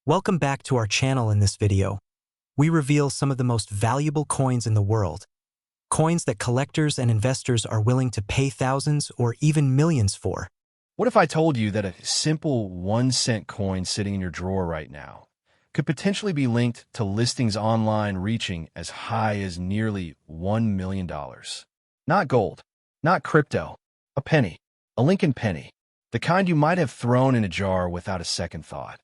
Welcome back to our channel. In this video, we reveal some of the most valuable coins in the world, coins that collectors and investors are willing to pay thousands or even millions for. What if I told you that a simple 1-cent coin sitting in your drawer right now could potentially be linked to listings online reaching as high as nearly $1 million? Not gold, not crypto, a penny, a Lincoln penny, the kind you might have thrown in a jar without a second thought.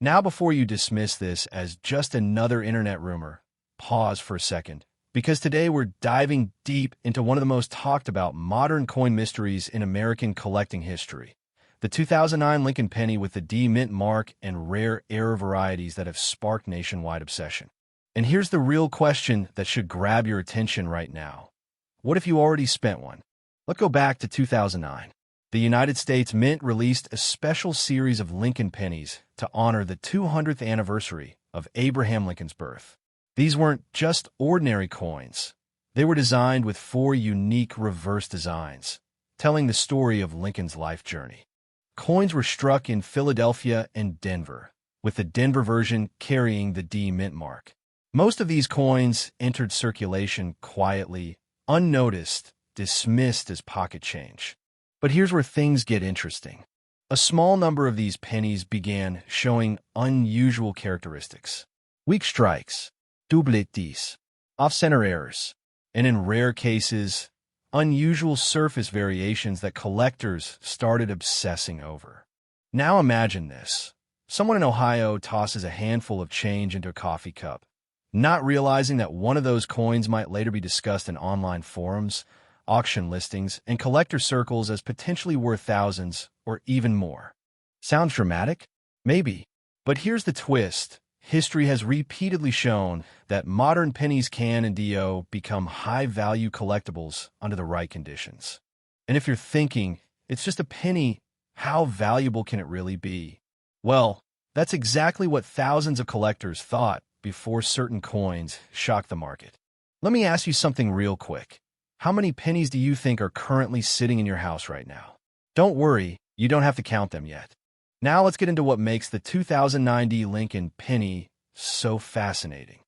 Now, before you dismiss this as just another internet rumor, pause for a second, because today we're diving deep into one of the most talked about modern coin mysteries in American collecting history. The 2009 Lincoln penny with the D mint mark and rare error varieties that have sparked nationwide obsession. And here's the real question that should grab your attention right now. What if you already spent one? Let's go back to 2009. The United States Mint released a special series of Lincoln pennies to honor the 200th anniversary of Abraham Lincoln's birth. These weren't just ordinary coins. They were designed with 4 unique reverse designs, telling the story of Lincoln's life journey. Coins were struck in Philadelphia and Denver, with the Denver version carrying the D mint mark. Most of these coins entered circulation quietly, unnoticed, dismissed as pocket change. But here's where things get interesting. A small number of these pennies began showing unusual characteristics. Weak strikes, doublets, off-center errors, and in rare cases, unusual surface variations that collectors started obsessing over. Now imagine this. Someone in Ohio tosses a handful of change into a coffee cup, not realizing that one of those coins might later be discussed in online forums, auction listings, and collector circles as potentially worth thousands or even more. Sounds dramatic? Maybe. But here's the twist. History has repeatedly shown that modern pennies can and do become high-value collectibles under the right conditions. And if you're thinking, it's just a penny, how valuable can it really be? Well, that's exactly what thousands of collectors thought before certain coins shocked the market. Let me ask you something real quick. How many pennies do you think are currently sitting in your house right now? Don't worry, you don't have to count them yet. Now let's get into what makes the 2009 Lincoln penny so fascinating.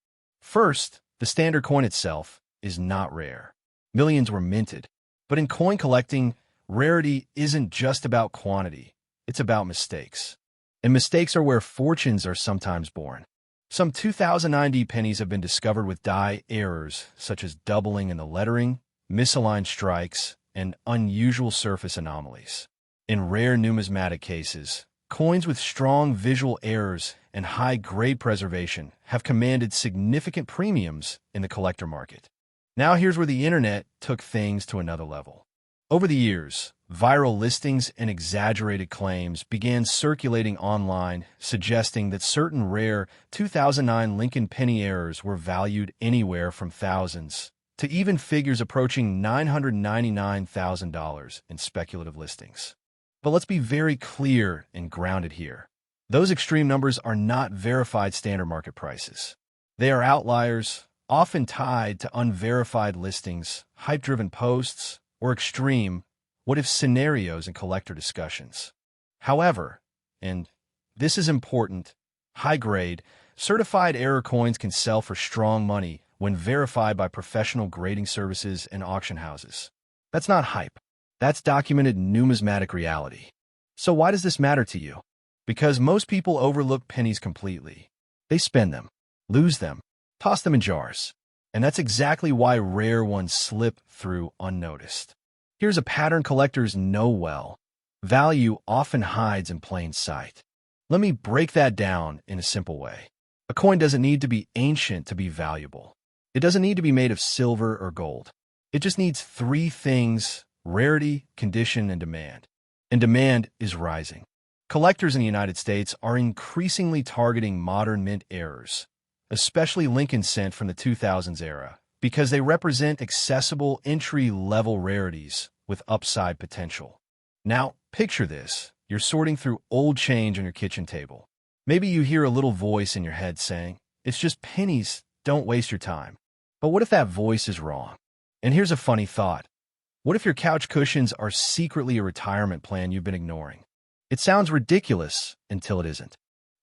First, the standard coin itself is not rare. Millions were minted. But in coin collecting, rarity isn't just about quantity. It's about mistakes. And mistakes are where fortunes are sometimes born. Some 2009 pennies have been discovered with die errors, such as doubling in the lettering, misaligned strikes, and unusual surface anomalies. In rare numismatic cases, coins with strong visual errors and high grade preservation have commanded significant premiums in the collector market. Now here's where the internet took things to another level. Over the years, viral listings and exaggerated claims began circulating online, suggesting that certain rare 2009 Lincoln penny errors were valued anywhere from thousands to even figures approaching $999,000 in speculative listings. But let's be very clear and grounded here. Those extreme numbers are not verified standard market prices. They are outliers, often tied to unverified listings, hype-driven posts, or extreme what-if scenarios in collector discussions. However, and this is important, high-grade, certified error coins can sell for strong money when verified by professional grading services and auction houses. That's not hype. That's documented numismatic reality. So why does this matter to you? Because most people overlook pennies completely. They spend them, lose them, toss them in jars. And that's exactly why rare ones slip through unnoticed. Here's a pattern collectors know well. Value often hides in plain sight. Let me break that down in a simple way. A coin doesn't need to be ancient to be valuable. It doesn't need to be made of silver or gold. It just needs 3 things: rarity, condition, and demand. And demand is rising. Collectors in the United States are increasingly targeting modern mint errors, especially Lincoln Cent from the 2000s era, because they represent accessible entry-level rarities with upside potential. Now, picture this. You're sorting through old change on your kitchen table. Maybe you hear a little voice in your head saying, "It's just pennies, don't waste your time." But what if that voice is wrong? And here's a funny thought. What if your couch cushions are secretly a retirement plan you've been ignoring? It sounds ridiculous until it isn't.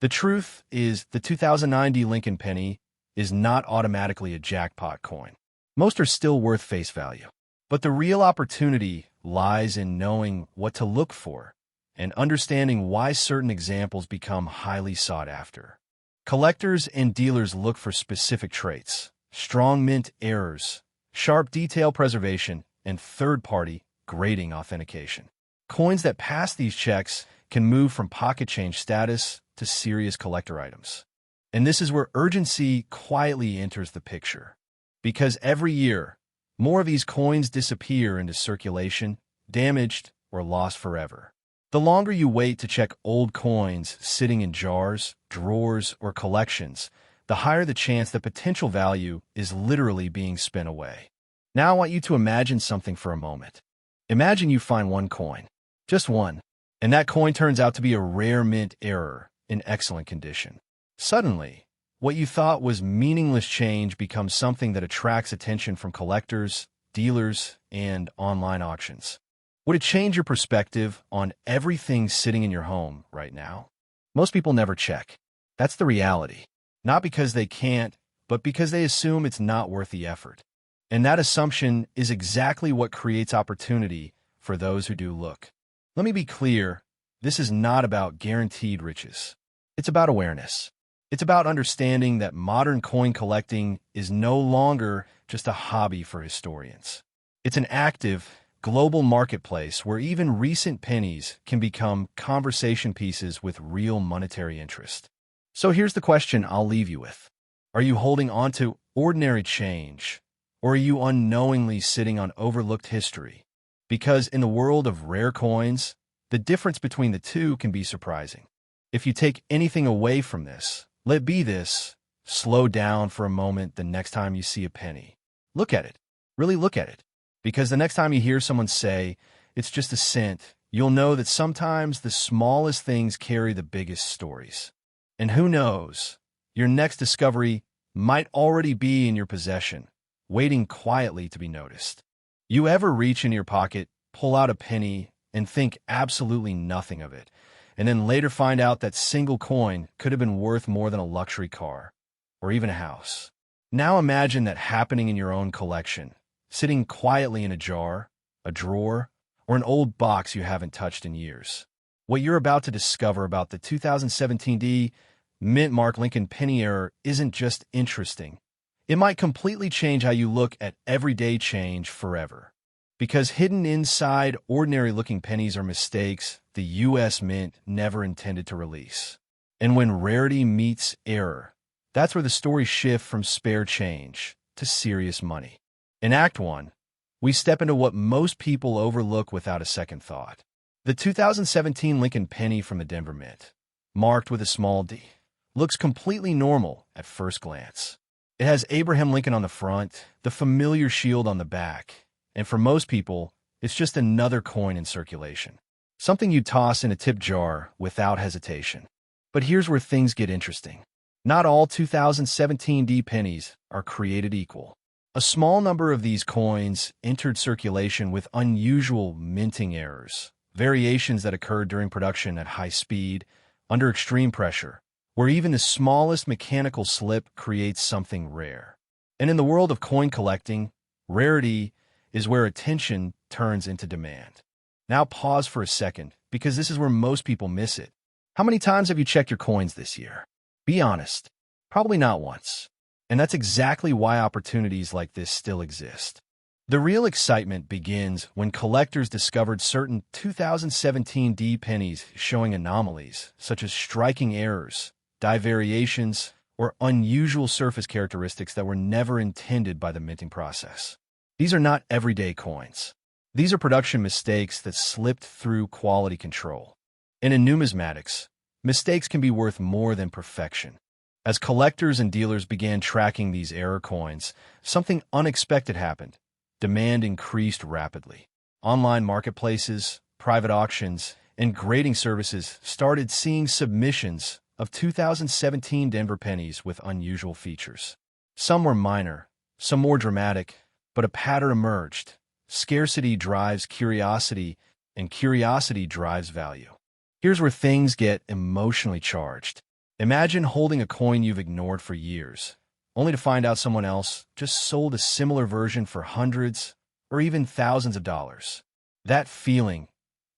The truth is the 2009 Lincoln penny is not automatically a jackpot coin. Most are still worth face value. But the real opportunity lies in knowing what to look for and understanding why certain examples become highly sought after. Collectors and dealers look for specific traits: strong mint errors, sharp detail preservation, and third-party grading authentication. Coins that pass these checks can move from pocket change status to serious collector items. And this is where urgency quietly enters the picture. Because every year, more of these coins disappear into circulation, damaged or lost forever. The longer you wait to check old coins sitting in jars, drawers, or collections, the higher the chance that potential value is literally being spent away. Now I want you to imagine something for a moment. Imagine you find one coin, just one, and that coin turns out to be a rare mint error in excellent condition. Suddenly, what you thought was meaningless change becomes something that attracts attention from collectors, dealers, and online auctions. Would it change your perspective on everything sitting in your home right now? Most people never check. That's the reality. Not because they can't, but because they assume it's not worth the effort. And that assumption is exactly what creates opportunity for those who do look. Let me be clear, this is not about guaranteed riches. It's about awareness. It's about understanding that modern coin collecting is no longer just a hobby for historians. It's an active, global marketplace where even recent pennies can become conversation pieces with real monetary interest. So here's the question I'll leave you with. Are you holding on to ordinary change, or are you unknowingly sitting on overlooked history? Because in the world of rare coins, the difference between the two can be surprising. If you take anything away from this, let it be this: slow down for a moment the next time you see a penny. Look at it. Really look at it. Because the next time you hear someone say, "It's just a cent," you'll know that sometimes the smallest things carry the biggest stories. And who knows, your next discovery might already be in your possession, waiting quietly to be noticed. You ever reach in your pocket, pull out a penny, and think absolutely nothing of it, and then later find out that single coin could have been worth more than a luxury car, or even a house? Now imagine that happening in your own collection, sitting quietly in a jar, a drawer, or an old box you haven't touched in years. What you're about to discover about the 2017 Mint Mark Lincoln penny error isn't just interesting. It might completely change how you look at everyday change forever. Because hidden inside ordinary-looking pennies are mistakes the U.S. Mint never intended to release. And when rarity meets error, that's where the stories shift from spare change to serious money. In Act 1, we step into what most people overlook without a second thought. The 2017 Lincoln penny from the Denver Mint, marked with a small d, looks completely normal at first glance. It has Abraham Lincoln on the front, the familiar shield on the back, and for most people, it's just another coin in circulation. Something you toss in a tip jar without hesitation. But here's where things get interesting. Not all 2017 pennies are created equal. A small number of these coins entered circulation with unusual minting errors, variations that occurred during production at high speed, under extreme pressure, where even the smallest mechanical slip creates something rare. And in the world of coin collecting, rarity is where attention turns into demand. Now pause for a second, because this is where most people miss it. How many times have you checked your coins this year? Be honest. Probably not once. And that's exactly why opportunities like this still exist. The real excitement begins when collectors discovered certain 2017 pennies showing anomalies, such as striking errors, die variations, or unusual surface characteristics that were never intended by the minting process. These are not everyday coins. These are production mistakes that slipped through quality control. And in numismatics, mistakes can be worth more than perfection. As collectors and dealers began tracking these error coins, something unexpected happened. Demand increased rapidly. Online marketplaces, private auctions, and grading services started seeing submissions of 2017 Denver pennies with unusual features. Some were minor, some more dramatic, but a pattern emerged. Scarcity drives curiosity, and curiosity drives value. Here's where things get emotionally charged. Imagine holding a coin you've ignored for years, only to find out someone else just sold a similar version for hundreds or even thousands of dollars. That feeling,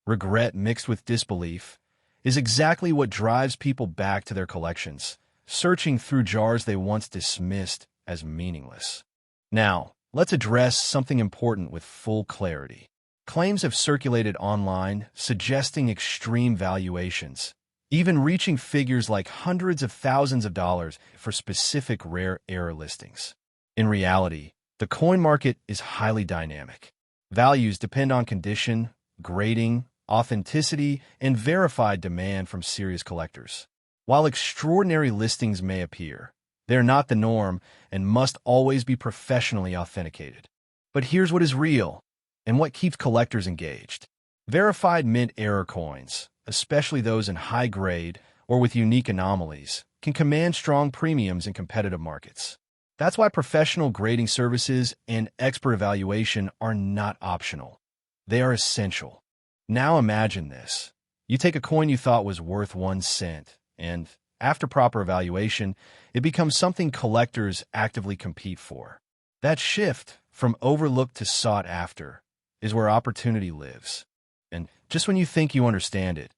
regret mixed with disbelief, is exactly what drives people back to their collections, searching through jars they once dismissed as meaningless. Now, let's address something important with full clarity. Claims have circulated online suggesting extreme valuations, even reaching figures like hundreds of thousands of dollars for specific rare air listings. In reality, the coin market is highly dynamic. Values depend on condition, grading, authenticity, and verified demand from serious collectors. While extraordinary listings may appear, they're not the norm and must always be professionally authenticated. But here's what is real and what keeps collectors engaged. Verified mint error coins, especially those in high grade or with unique anomalies, can command strong premiums in competitive markets. That's why professional grading services and expert evaluation are not optional. They are essential. Now imagine this. You take a coin you thought was worth 1 cent, and after proper evaluation, it becomes something collectors actively compete for. That shift from overlooked to sought after is where opportunity lives. And just when you think you understand it,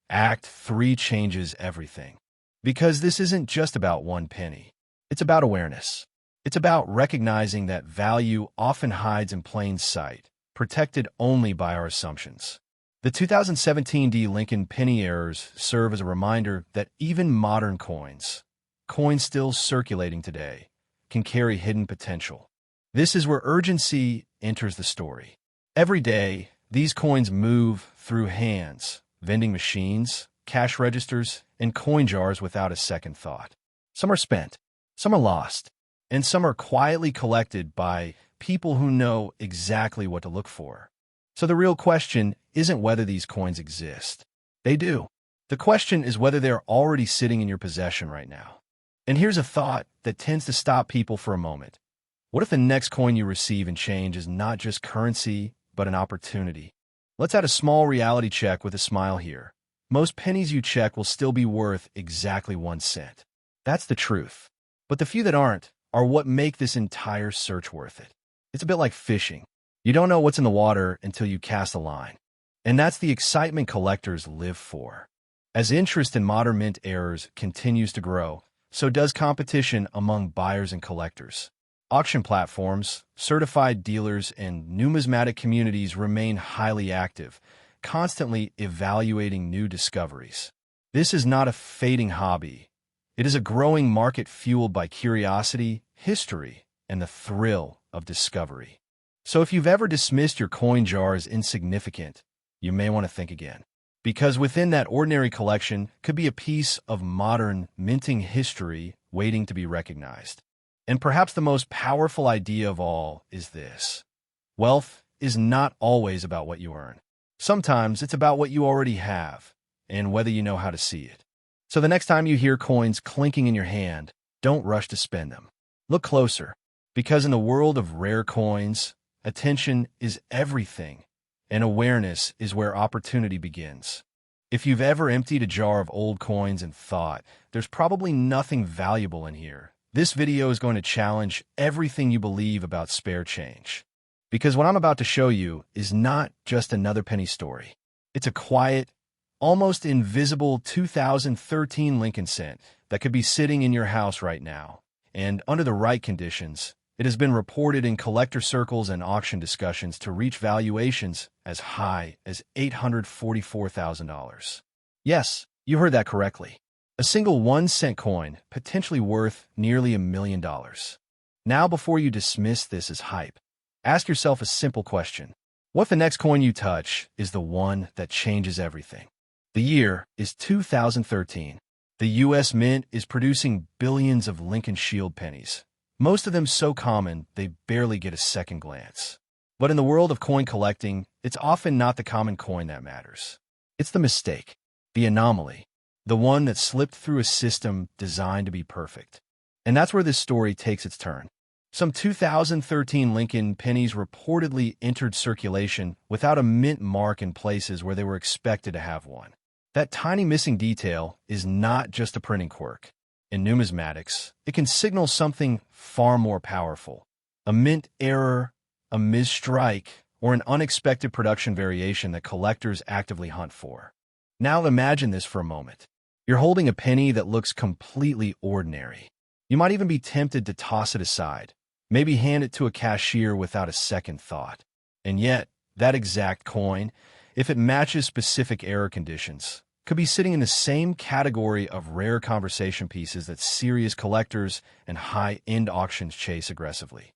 Act 3 changes everything. Because this isn't just about one penny. It's about awareness. It's about recognizing that value often hides in plain sight, protected only by our assumptions. The 2017 D. Lincoln penny errors serve as a reminder that even modern coins still circulating today, can carry hidden potential. This is where urgency enters the story. Every day, these coins move through hands, vending machines, cash registers, and coin jars without a second thought. Some are spent, some are lost, and some are quietly collected by people who know exactly what to look for. So the real question isn't whether these coins exist. They do. The question is whether they're already sitting in your possession right now. And here's a thought that tends to stop people for a moment. What if the next coin you receive in change is not just currency, but an opportunity? Let's add a small reality check with a smile here. Most pennies you check will still be worth exactly 1 cent. That's the truth. But the few that aren't are what make this entire search worth it. It's a bit like fishing. You don't know what's in the water until you cast a line. And that's the excitement collectors live for. As interest in modern mint errors continues to grow, so does competition among buyers and collectors. Auction platforms, certified dealers, and numismatic communities remain highly active, constantly evaluating new discoveries. This is not a fading hobby. It is a growing market fueled by curiosity, history, and the thrill of discovery. So if you've ever dismissed your coin jar as insignificant, you may want to think again. Because within that ordinary collection could be a piece of modern minting history waiting to be recognized. And perhaps the most powerful idea of all is this. Wealth is not always about what you earn. Sometimes it's about what you already have and whether you know how to see it. So the next time you hear coins clinking in your hand, don't rush to spend them. Look closer, because in the world of rare coins, attention is everything, and awareness is where opportunity begins. If you've ever emptied a jar of old coins and thought, there's probably nothing valuable in here, this video is going to challenge everything you believe about spare change. Because what I'm about to show you is not just another penny story. It's a quiet, almost invisible 2013 Lincoln cent that could be sitting in your house right now. And under the right conditions, it has been reported in collector circles and auction discussions to reach valuations as high as $844,000. Yes, you heard that correctly. A single 1 cent coin potentially worth nearly $1 million. Now, before you dismiss this as hype, ask yourself a simple question. What if the next coin you touch is the one that changes everything? The year is 2013. The U.S. Mint is producing billions of Lincoln Shield pennies. Most of them so common, they barely get a second glance. But in the world of coin collecting, it's often not the common coin that matters. It's the mistake, the anomaly, the one that slipped through a system designed to be perfect. And that's where this story takes its turn. Some 2013 Lincoln pennies reportedly entered circulation without a mint mark in places where they were expected to have one. That tiny missing detail is not just a printing quirk. In numismatics, it can signal something far more powerful. A mint error, a misstrike, or an unexpected production variation that collectors actively hunt for. Now imagine this for a moment. You're holding a penny that looks completely ordinary. You might even be tempted to toss it aside, maybe hand it to a cashier without a second thought. And yet, that exact coin, if it matches specific error conditions, could be sitting in the same category of rare conversation pieces that serious collectors and high-end auctions chase aggressively.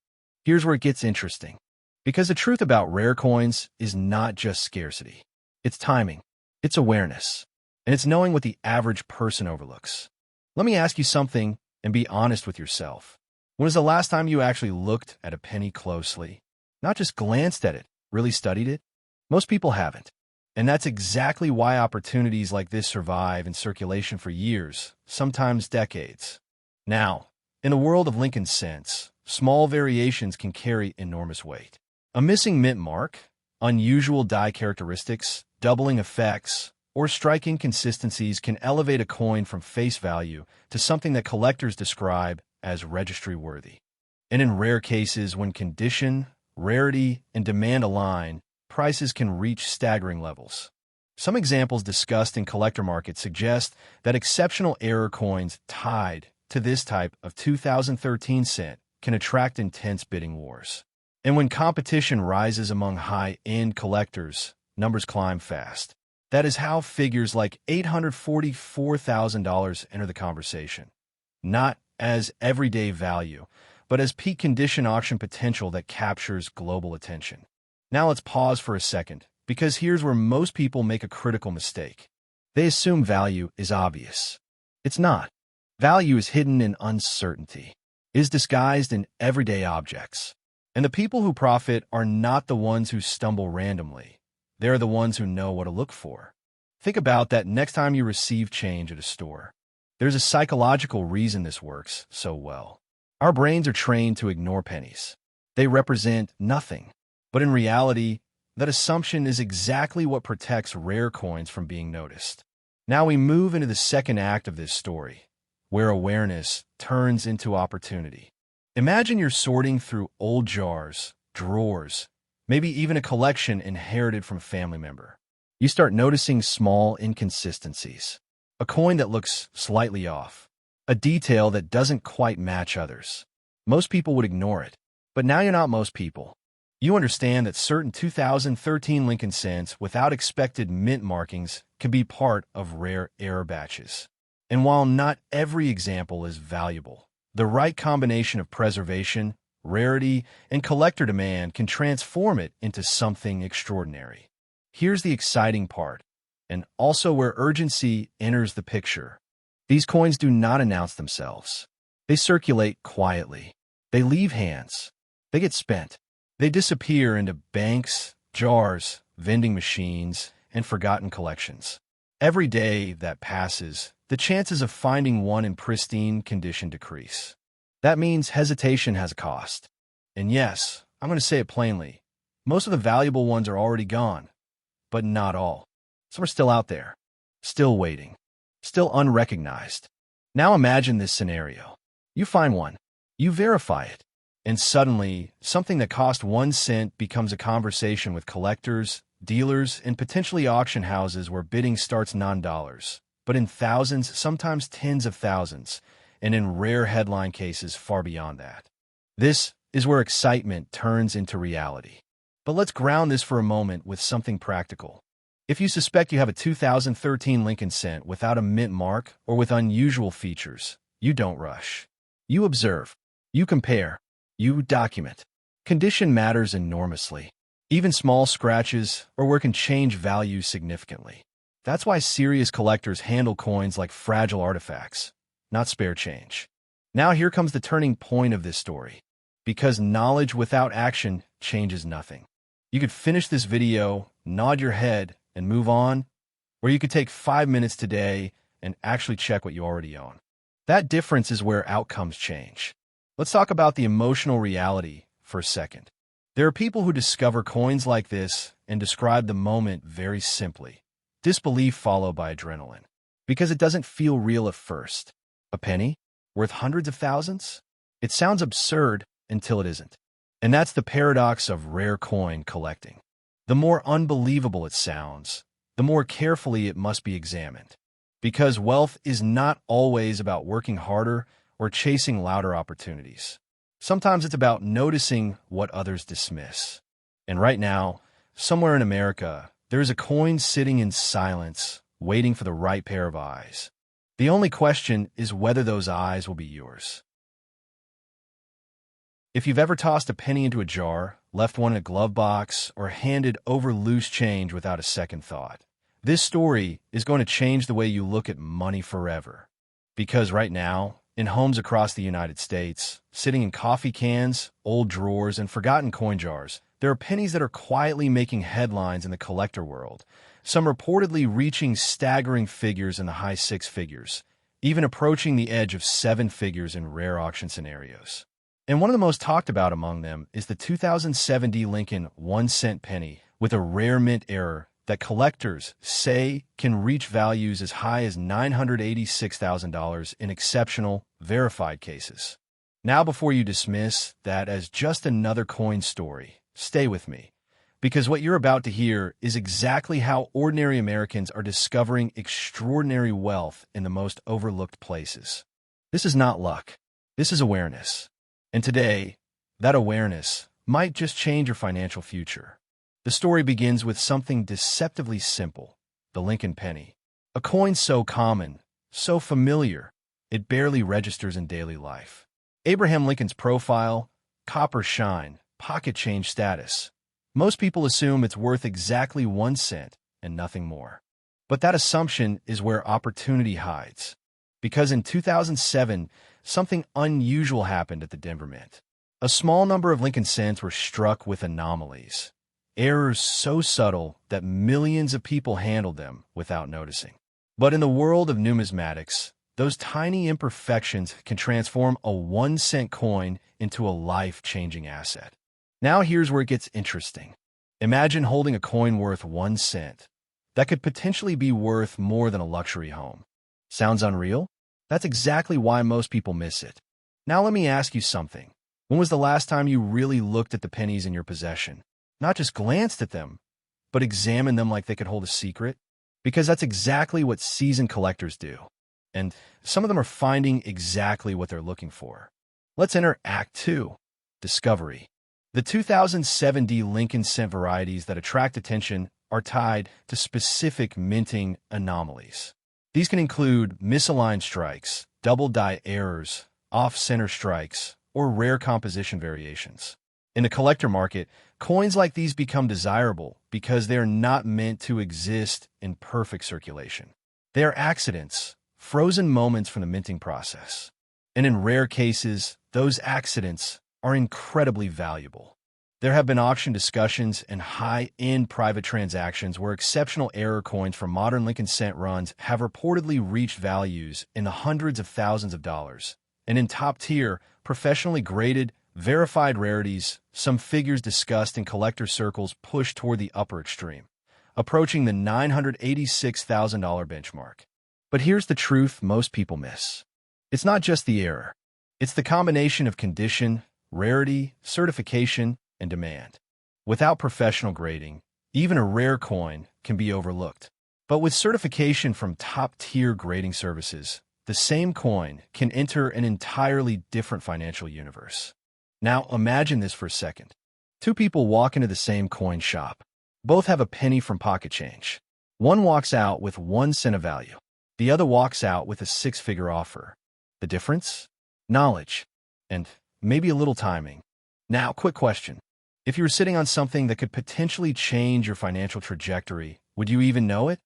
Here's where it gets interesting. Because the truth about rare coins is not just scarcity. It's timing, it's awareness, and it's knowing what the average person overlooks. Let me ask you something and be honest with yourself. When was the last time you actually looked at a penny closely? Not just glanced at it, really studied it? Most people haven't. And that's exactly why opportunities like this survive in circulation for years, sometimes decades. Now, in the world of Lincoln cents, small variations can carry enormous weight. A missing mint mark, unusual die characteristics, doubling effects, or striking consistencies can elevate a coin from face value to something that collectors describe as registry-worthy. And in rare cases, when condition, rarity, and demand align, prices can reach staggering levels. Some examples discussed in collector markets suggest that exceptional error coins tied to this type of 2013 cent can attract intense bidding wars. And when competition rises among high-end collectors, numbers climb fast. That is how figures like $844,000 enter the conversation, not as everyday value, but as peak condition auction potential that captures global attention. Now let's pause for a second, because here's where most people make a critical mistake. They assume value is obvious. It's not. Value is hidden in uncertainty. It is disguised in everyday objects. And the people who profit are not the ones who stumble randomly. They're the ones who know what to look for. Think about that next time you receive change at a store. There's a psychological reason this works so well. Our brains are trained to ignore pennies. They represent nothing. But in reality, that assumption is exactly what protects rare coins from being noticed. Now we move into the second act of this story, where awareness turns into opportunity. Imagine you're sorting through old jars, drawers, maybe even a collection inherited from a family member. You start noticing small inconsistencies. A coin that looks slightly off. A detail that doesn't quite match others. Most people would ignore it. But now you're not most people. You understand that certain 2013 Lincoln cents without expected mint markings can be part of rare error batches. And while not every example is valuable, the right combination of preservation, rarity, and collector demand can transform it into something extraordinary. Here's the exciting part, and also where urgency enters the picture. These coins do not announce themselves. They circulate quietly. They leave hands. They get spent. They disappear into banks, jars, vending machines, and forgotten collections. Every day that passes, the chances of finding one in pristine condition decrease. That means hesitation has a cost. And yes, I'm going to say it plainly, most of the valuable ones are already gone, but not all. Some are still out there, still waiting, still unrecognized. Now imagine this scenario. You find one, you verify it, and suddenly, something that cost 1 cent becomes a conversation with collectors, dealers, and potentially auction houses where bidding starts non-dollars, but in thousands, sometimes tens of thousands, and in rare headline cases far beyond that. This is where excitement turns into reality. But let's ground this for a moment with something practical. If you suspect you have a 2013 Lincoln cent without a mint mark or with unusual features, you don't rush. You observe. You compare. You document. Condition matters enormously. Even small scratches or where can change value significantly. That's why serious collectors handle coins like fragile artifacts, not spare change. Now here comes the turning point of this story. Because knowledge without action changes nothing. You could finish this video, nod your head, and move on, or you could take 5 minutes today and actually check what you already own. That difference is where outcomes change. Let's talk about the emotional reality for a second. There are people who discover coins like this and describe the moment very simply. disbelief followed by adrenaline, because it doesn't feel real at first. A penny? Worth hundreds of thousands? It sounds absurd until it isn't. And that's the paradox of rare coin collecting. The more unbelievable it sounds, the more carefully it must be examined. Because wealth is not always about working harder or chasing louder opportunities. Sometimes it's about noticing what others dismiss. And right now, somewhere in America, there is a coin sitting in silence, waiting for the right pair of eyes. The only question is whether those eyes will be yours. If you've ever tossed a penny into a jar, left one in a glove box, or handed over loose change without a second thought, this story is going to change the way you look at money forever. Because right now, in homes across the United States, sitting in coffee cans, old drawers, and forgotten coin jars, there are pennies that are quietly making headlines in the collector world, some reportedly reaching staggering figures in the high six figures, even approaching the edge of seven figures in rare auction scenarios. And one of the most talked about among them is the 2007 Lincoln 1-cent penny with a rare mint error that collectors say can reach values as high as $986,000 in exceptional, verified cases. Now, before you dismiss that as just another coin story, stay with me, because what you're about to hear is exactly how ordinary Americans are discovering extraordinary wealth in the most overlooked places. This is not luck. This is awareness. And today, that awareness might just change your financial future. The story begins with something deceptively simple, the Lincoln penny. A coin so common, so familiar, it barely registers in daily life. Abraham Lincoln's profile, copper shine, pocket change status. Most people assume it's worth exactly 1 cent and nothing more. But that assumption is where opportunity hides. Because in 2007, something unusual happened at the Denver Mint. A small number of Lincoln cents were struck with anomalies. Errors so subtle that millions of people handled them without noticing. But in the world of numismatics, those tiny imperfections can transform a 1-cent coin into a life-changing asset. Now here's where it gets interesting. Imagine holding a coin worth 1 cent. That could potentially be worth more than a luxury home. Sounds unreal? That's exactly why most people miss it. Now let me ask you something. When was the last time you really looked at the pennies in your possession? Not just glanced at them, but examined them like they could hold a secret? Because that's exactly what seasoned collectors do. And some of them are finding exactly what they're looking for. Let's enter Act 2, Discovery. The 2007 Lincoln cent varieties that attract attention are tied to specific minting anomalies. These can include misaligned strikes, double die errors, off-center strikes, or rare composition variations. In the collector market, coins like these become desirable because they are not meant to exist in perfect circulation. They are accidents, frozen moments from the minting process. And in rare cases, those accidents are incredibly valuable. There have been auction discussions and high-end private transactions where exceptional error coins from modern Lincoln cent runs have reportedly reached values in the hundreds of thousands of dollars. And in top-tier, professionally graded, verified rarities, some figures discussed in collector circles push toward the upper extreme, approaching the $986,000 benchmark. But here's the truth most people miss. It's not just the error. It's the combination of condition, rarity, certification, and demand. Without professional grading, even a rare coin can be overlooked. But with certification from top-tier grading services, the same coin can enter an entirely different financial universe. Now imagine this for a second. Two people walk into the same coin shop. Both have a penny from pocket change. One walks out with 1 cent of value. The other walks out with a 6-figure offer. The difference? Knowledge. And maybe a little timing. Now, quick question. If you were sitting on something that could potentially change your financial trajectory, would you even know it?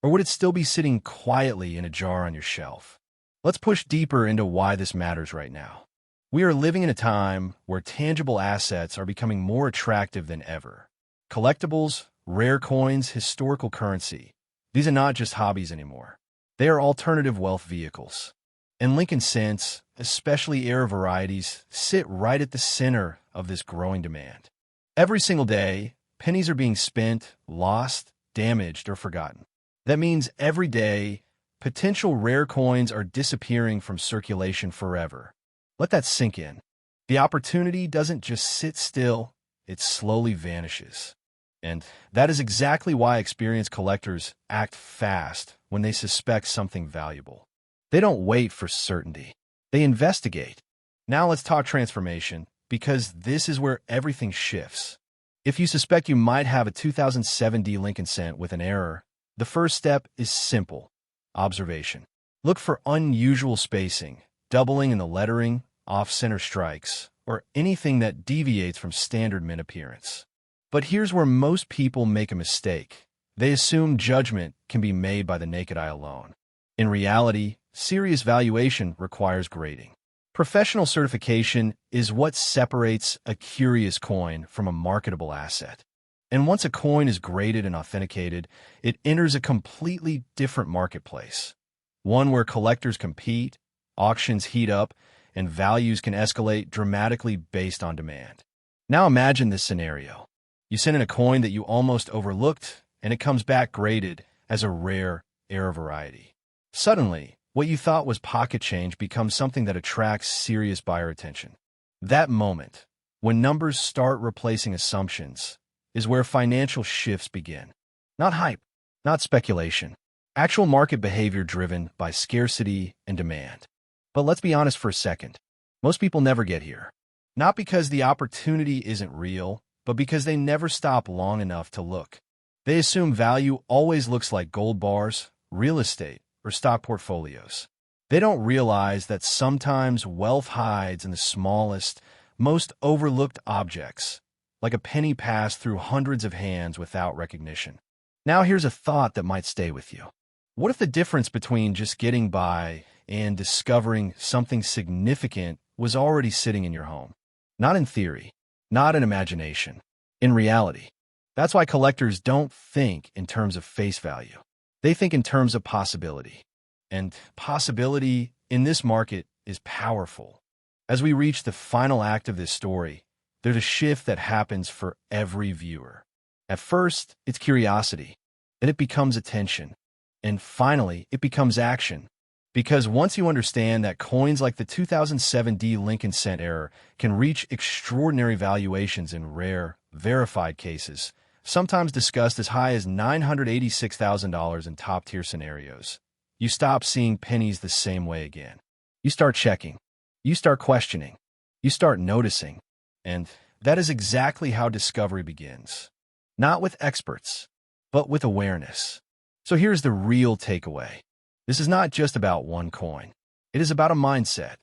Or would it still be sitting quietly in a jar on your shelf? Let's push deeper into why this matters right now. We are living in a time where tangible assets are becoming more attractive than ever. Collectibles, rare coins, historical currency. These are not just hobbies anymore. They are alternative wealth vehicles. And Lincoln cents, especially era varieties, sit right at the center of this growing demand. Every single day, pennies are being spent, lost, damaged, or forgotten. That means every day, potential rare coins are disappearing from circulation forever. Let that sink in. The opportunity doesn't just sit still, it slowly vanishes. And that is exactly why experienced collectors act fast when they suspect something valuable. They don't wait for certainty. They investigate. Now let's talk transformation, because this is where everything shifts. If you suspect you might have a 2007 D Lincoln cent with an error, the first step is simple: observation. Look for unusual spacing, doubling in the lettering, off-center strikes, or anything that deviates from standard mint appearance. But here's where most people make a mistake. They assume judgment can be made by the naked eye alone. In reality, serious valuation requires grading. Professional certification is what separates a curious coin from a marketable asset. And once a coin is graded and authenticated, it enters a completely different marketplace. One where collectors compete, auctions heat up, and values can escalate dramatically based on demand. Now imagine this scenario. You send in a coin that you almost overlooked, and it comes back graded as a rare error variety. Suddenly, what you thought was pocket change becomes something that attracts serious buyer attention. That moment, when numbers start replacing assumptions, is where financial shifts begin. Not hype, not speculation. Actual market behavior driven by scarcity and demand. But let's be honest for a second. Most people never get here. Not because the opportunity isn't real, but because they never stop long enough to look. They assume value always looks like gold bars, real estate, or stock portfolios. They don't realize that sometimes wealth hides in the smallest, most overlooked objects, like a penny passed through hundreds of hands without recognition. Now here's a thought that might stay with you. What if the difference between just getting by and discovering something significant was already sitting in your home? Not in theory, not in imagination, in reality. That's why collectors don't think in terms of face value. They think in terms of possibility. And possibility in this market is powerful. As we reach the final act of this story, there's a shift that happens for every viewer. At first, it's curiosity. Then it becomes attention. And finally, it becomes action. Because once you understand that coins like the 2007 D Lincoln cent error can reach extraordinary valuations in rare, verified cases, sometimes discussed as high as $986,000 in top-tier scenarios, you stop seeing pennies the same way again. You start checking. You start questioning. You start noticing. And that is exactly how discovery begins. Not with experts, but with awareness. So here's the real takeaway. This is not just about one coin. It is about a mindset.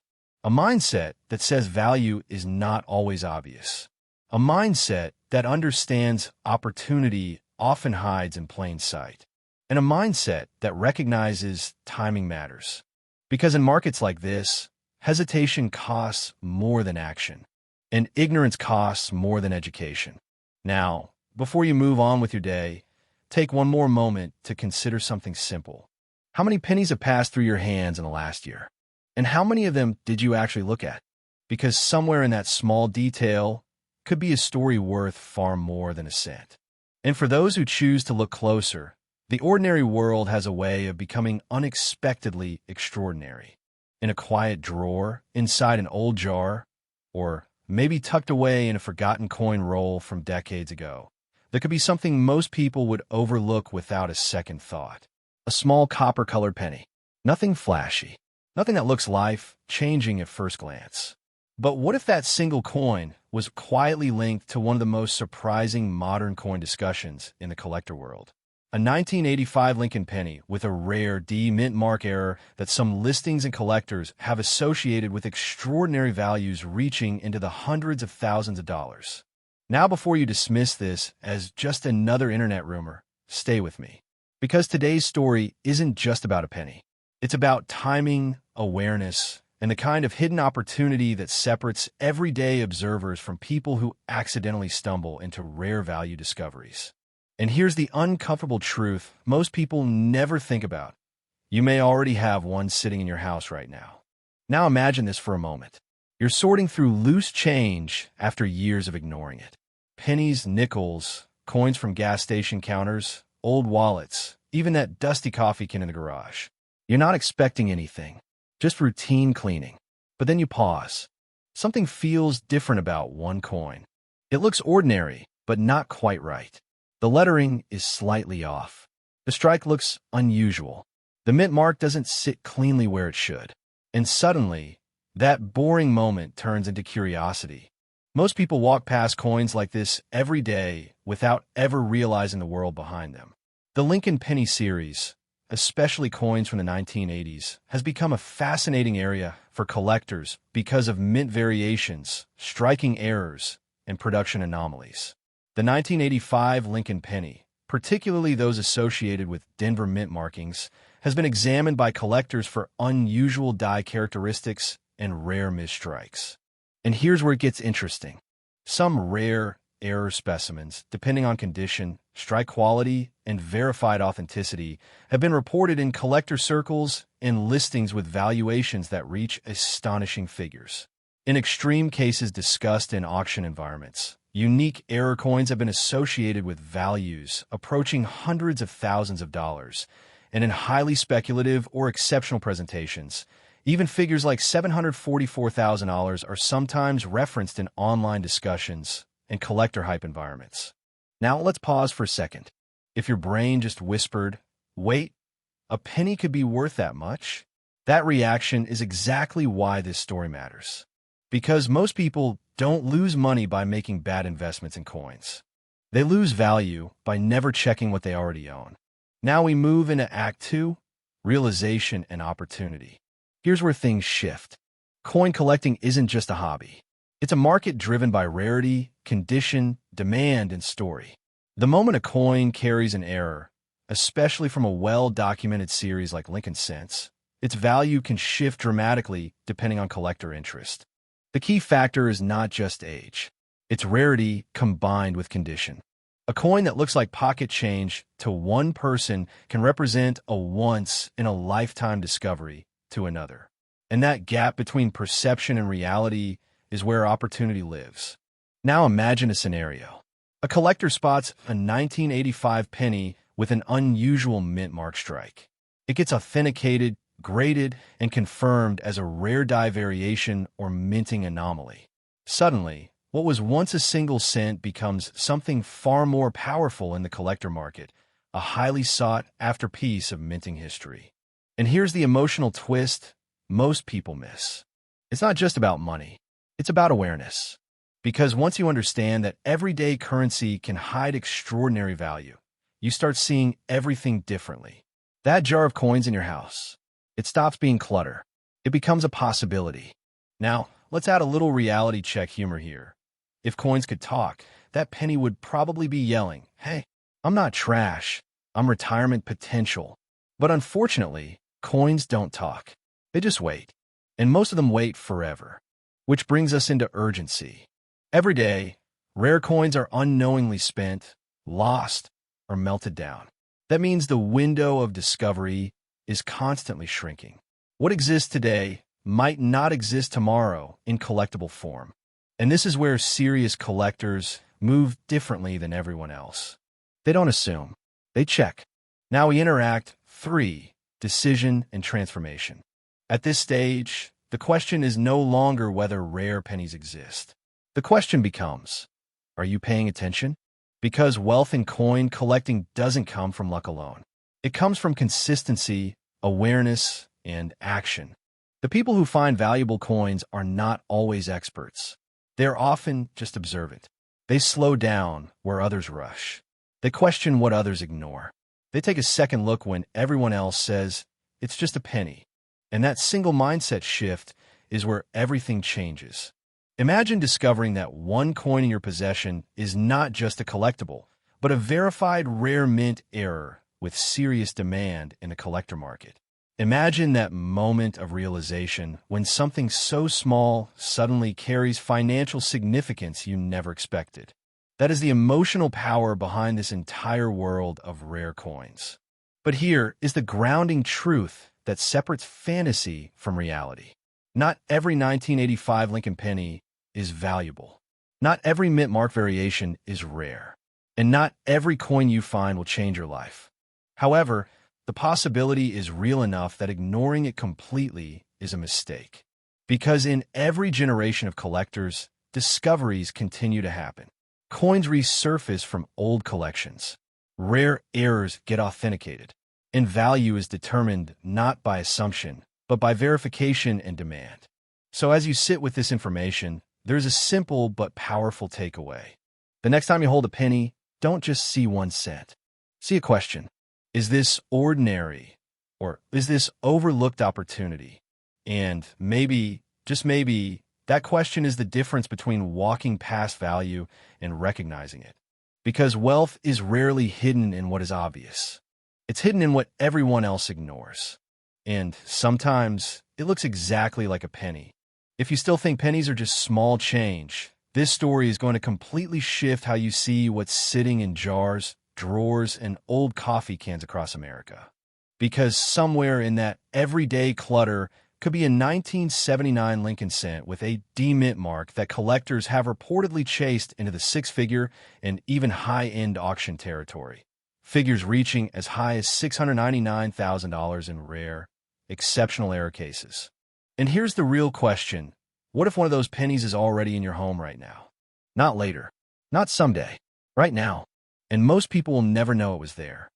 A mindset that says value is not always obvious. A mindset that understands opportunity often hides in plain sight. And a mindset that recognizes timing matters. Because in markets like this, hesitation costs more than action. And ignorance costs more than education. Now, before you move on with your day, take one more moment to consider something simple. How many pennies have passed through your hands in the last year? And how many of them did you actually look at? Because somewhere in that small detail could be a story worth far more than a cent. And for those who choose to look closer, the ordinary world has a way of becoming unexpectedly extraordinary. In a quiet drawer, inside an old jar, or maybe tucked away in a forgotten coin roll from decades ago, there could be something most people would overlook without a second thought. A small copper-colored penny. Nothing flashy. Nothing that looks life-changing at first glance. But what if that single coin was quietly linked to one of the most surprising modern coin discussions in the collector world? A 1985 Lincoln penny with a rare D mint mark error that some listings and collectors have associated with extraordinary values reaching into the hundreds of thousands of dollars. Now, before you dismiss this as just another internet rumor, stay with me. Because today's story isn't just about a penny. It's about timing, awareness, and the kind of hidden opportunity that separates everyday observers from people who accidentally stumble into rare value discoveries. And here's the uncomfortable truth most people never think about. You may already have one sitting in your house right now. Now imagine this for a moment. You're sorting through loose change after years of ignoring it. Pennies, nickels, coins from gas station counters, old wallets, even that dusty coffee can in the garage. You're not expecting anything, just routine cleaning. But then you pause. Something feels different about one coin. It looks ordinary, but not quite right. The lettering is slightly off. The strike looks unusual. The mint mark doesn't sit cleanly where it should. And suddenly, that boring moment turns into curiosity. Most people walk past coins like this every day without ever realizing the world behind them. The Lincoln Penny series, especially coins from the 1980s, has become a fascinating area for collectors because of mint variations, striking errors, and production anomalies. The 1985 Lincoln Penny, particularly those associated with Denver mint markings, has been examined by collectors for unusual die characteristics and rare misstrikes. And here's where it gets interesting. Some rare error specimens, depending on condition, strike quality, and verified authenticity, have been reported in collector circles and listings with valuations that reach astonishing figures. In extreme cases discussed in auction environments, unique error coins have been associated with values approaching hundreds of thousands of dollars, and in highly speculative or exceptional presentations, even figures like $744,000 are sometimes referenced in online discussions and collector hype environments. Now let's pause for a second. If your brain just whispered, "Wait, a penny could be worth that much?" That reaction is exactly why this story matters. Because most people don't lose money by making bad investments in coins. They lose value by never checking what they already own. Now we move into Act 2, realization and opportunity. Here's where things shift. Coin collecting isn't just a hobby. It's a market driven by rarity, condition, demand, and story. The moment a coin carries an error, especially from a well-documented series like Lincoln Cents, its value can shift dramatically depending on collector interest. The key factor is not just age. It's rarity combined with condition. A coin that looks like pocket change to one person can represent a once-in-a-lifetime discovery to another. And that gap between perception and reality is where opportunity lives. Now imagine a scenario. A collector spots a 1985 penny with an unusual mint mark strike. It gets authenticated, graded, and confirmed as a rare die variation or minting anomaly. Suddenly, what was once a single cent becomes something far more powerful in the collector market, a highly sought-after piece of minting history. And here's the emotional twist most people miss. It's not just about money. It's about awareness. Because once you understand that everyday currency can hide extraordinary value, you start seeing everything differently. That jar of coins in your house, it stops being clutter. It becomes a possibility. Now, let's add a little reality check humor here. If coins could talk, that penny would probably be yelling, "Hey, I'm not trash. I'm retirement potential." But unfortunately, coins don't talk. They just wait. And most of them wait forever. Which brings us into urgency. Every day, rare coins are unknowingly spent, lost, or melted down. That means the window of discovery is constantly shrinking. What exists today might not exist tomorrow in collectible form. And this is where serious collectors move differently than everyone else. They don't assume. They check. Now we enter Act 3, decision and transformation. At this stage, the question is no longer whether rare pennies exist. The question becomes, are you paying attention? Because wealth in coin collecting doesn't come from luck alone. It comes from consistency, awareness, and action. The people who find valuable coins are not always experts. They're often just observant. They slow down where others rush. They question what others ignore. They take a second look when everyone else says, it's just a penny. And that single mindset shift is where everything changes. Imagine discovering that one coin in your possession is not just a collectible, but a verified rare mint error with serious demand in the collector market. Imagine that moment of realization when something so small suddenly carries financial significance you never expected. That is the emotional power behind this entire world of rare coins. But here is the grounding truth that separates fantasy from reality. Not every 1985 Lincoln penny is valuable. Not every mint mark variation is rare. And not every coin you find will change your life. However, the possibility is real enough that ignoring it completely is a mistake. Because in every generation of collectors, discoveries continue to happen. Coins resurface from old collections. Rare errors get authenticated. And value is determined not by assumption, but by verification and demand. So as you sit with this information, there's a simple but powerful takeaway. The next time you hold a penny, don't just see 1 cent. See a question. Is this ordinary? Or is this overlooked opportunity? And maybe, just maybe, that question is the difference between walking past value and recognizing it. Because wealth is rarely hidden in what is obvious. It's hidden in what everyone else ignores. And sometimes it looks exactly like a penny. If you still think pennies are just small change, this story is going to completely shift how you see what's sitting in jars, drawers, and old coffee cans across America. Because somewhere in that everyday clutter could be a 1979 Lincoln cent with a D-mint mark that collectors have reportedly chased into the six-figure and even high-end auction territory. Figures reaching as high as $699,000 in rare, exceptional error cases. And here's the real question. What if one of those pennies is already in your home right now? Not later. Not someday. Right now. And most people will never know it was there.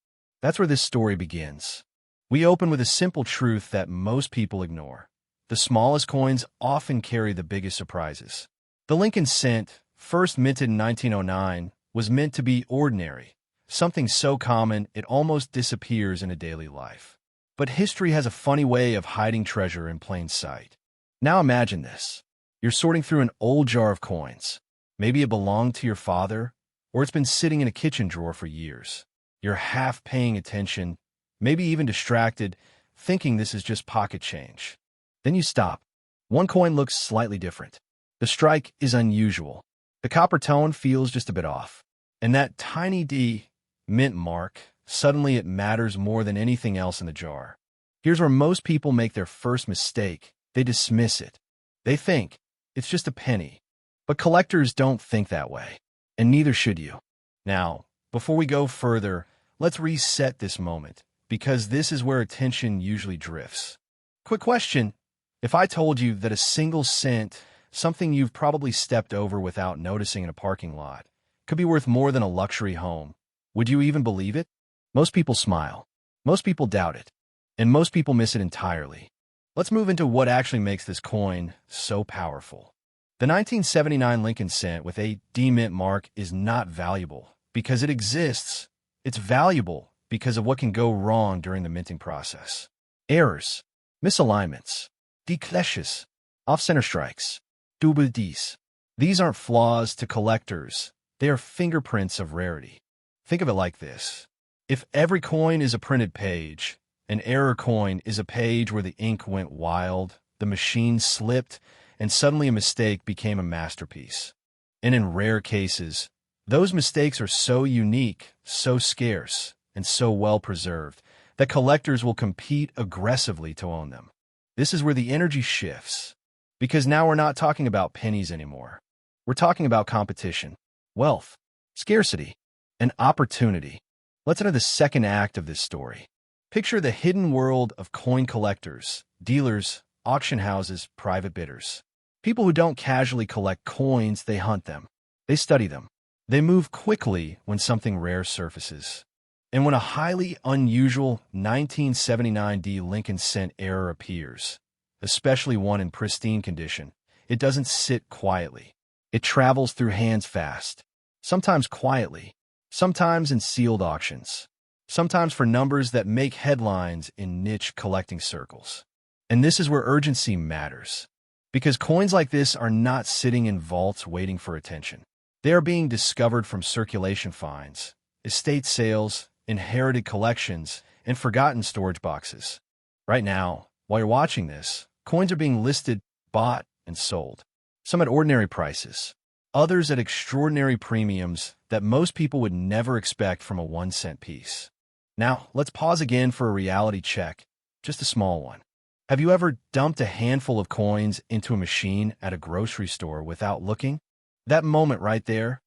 That's where this story begins. We open with a simple truth that most people ignore. The smallest coins often carry the biggest surprises. The Lincoln cent, first minted in 1909, was meant to be ordinary, something so common it almost disappears in a daily life. But history has a funny way of hiding treasure in plain sight. Now imagine this. You're sorting through an old jar of coins. Maybe it belonged to your father, or it's been sitting in a kitchen drawer for years. You're half paying attention, maybe even distracted, thinking this is just pocket change. Then you stop. One coin looks slightly different. The strike is unusual. The copper tone feels just a bit off. And that tiny D, mint mark, suddenly it matters more than anything else in the jar. Here's where most people make their first mistake. They dismiss it. They think it's just a penny. But collectors don't think that way. And neither should you. Now, before we go further, let's reset this moment, because this is where attention usually drifts. Quick question. If I told you that a single cent, something you've probably stepped over without noticing in a parking lot, could be worth more than a luxury home, would you even believe it? Most people smile. Most people doubt it. And most people miss it entirely. Let's move into what actually makes this coin so powerful. The 1979 Lincoln cent with a D-mint mark is not valuable because it exists. It's valuable because of what can go wrong during the minting process. Errors, misalignments, déclaches, off-center strikes, double Ds. These aren't flaws to collectors. They are fingerprints of rarity. Think of it like this. If every coin is a printed page, an error coin is a page where the ink went wild, the machine slipped, and suddenly a mistake became a masterpiece. And in rare cases, those mistakes are so unique, so scarce, and so well preserved that collectors will compete aggressively to own them. This is where the energy shifts, because now we're not talking about pennies anymore. We're talking about competition, wealth, scarcity, and opportunity. Let's enter the second act of this story. Picture the hidden world of coin collectors, dealers, auction houses, private bidders. People who don't casually collect coins, they hunt them. They study them. They move quickly when something rare surfaces. And when a highly unusual 1979 D Lincoln cent error appears, especially one in pristine condition, it doesn't sit quietly. It travels through hands fast, sometimes quietly, sometimes in sealed auctions, sometimes for numbers that make headlines in niche collecting circles. And this is where urgency matters. Because coins like this are not sitting in vaults waiting for attention. They are being discovered from circulation finds, estate sales, inherited collections, and forgotten storage boxes. Right now, while you're watching this, coins are being listed, bought, and sold. Some at ordinary prices, others at extraordinary premiums that most people would never expect from a 1-cent piece. Now, let's pause again for a reality check, just a small one. Have you ever dumped a handful of coins into a machine at a grocery store without looking? That moment right there,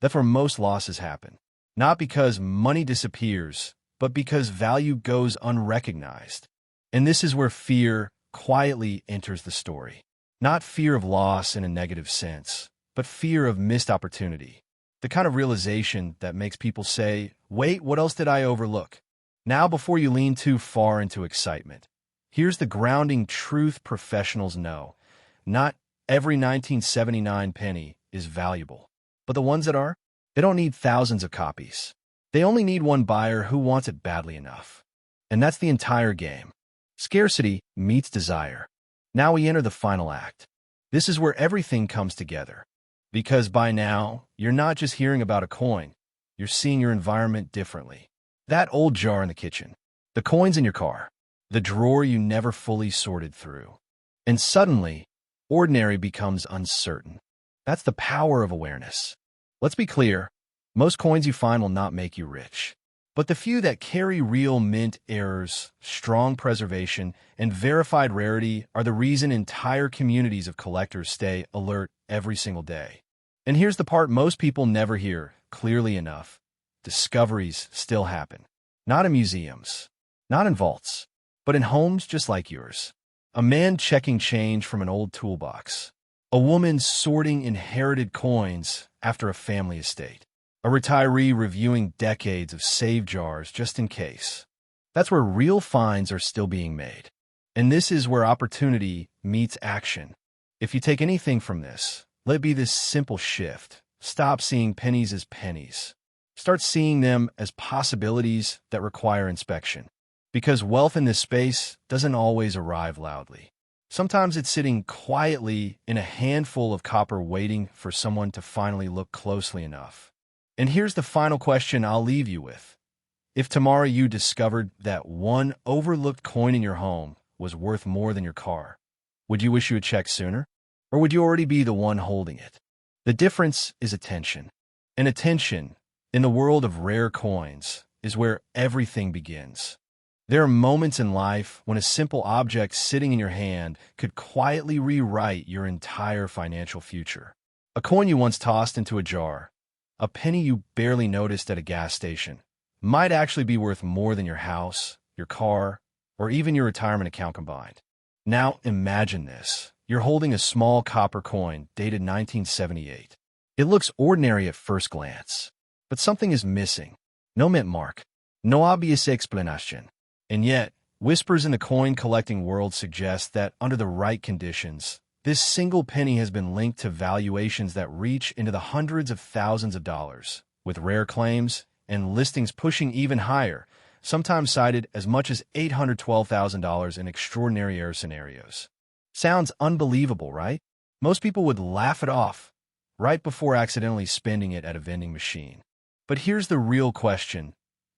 that's where most losses happen. Not because money disappears, but because value goes unrecognized. And this is where fear quietly enters the story. Not fear of loss in a negative sense, but fear of missed opportunity. The kind of realization that makes people say, wait, what else did I overlook? Now, before you lean too far into excitement, here's the grounding truth professionals know. Not every 1979 penny is valuable, but the ones that are, they don't need thousands of copies. They only need one buyer who wants it badly enough. And that's the entire game. Scarcity meets desire. Now we enter the final act. This is where everything comes together. Because by now, you're not just hearing about a coin, you're seeing your environment differently. That old jar in the kitchen, the coins in your car, the drawer you never fully sorted through. And suddenly, ordinary becomes uncertain. That's the power of awareness. Let's be clear, most coins you find will not make you rich. But the few that carry real mint errors, strong preservation, and verified rarity are the reason entire communities of collectors stay alert every single day. And here's the part most people never hear clearly enough. Discoveries still happen. Not in museums, not in vaults, but in homes just like yours. A man checking change from an old toolbox. A woman sorting inherited coins after a family estate. A retiree reviewing decades of saved jars just in case. That's where real finds are still being made. And this is where opportunity meets action. If you take anything from this, let it be this simple shift. Stop seeing pennies as pennies. Start seeing them as possibilities that require inspection. Because wealth in this space doesn't always arrive loudly. Sometimes it's sitting quietly in a handful of copper waiting for someone to finally look closely enough. And here's the final question I'll leave you with. If tomorrow you discovered that one overlooked coin in your home was worth more than your car, would you wish you had checked sooner? Or would you already be the one holding it? The difference is attention. And attention, in the world of rare coins, is where everything begins. There are moments in life when a simple object sitting in your hand could quietly rewrite your entire financial future. A coin you once tossed into a jar, a penny you barely noticed at a gas station, might actually be worth more than your house, your car, or even your retirement account combined. Now imagine this. You're holding a small copper coin dated 1978. It looks ordinary at first glance, but something is missing. No mint mark, no obvious explanation. And yet, whispers in the coin-collecting world suggest that under the right conditions, this single penny has been linked to valuations that reach into the hundreds of thousands of dollars, with rare claims and listings pushing even higher, sometimes cited as much as $812,000 in extraordinary air scenarios. Sounds unbelievable, right? Most people would laugh it off right before accidentally spending it at a vending machine. But here's the real question.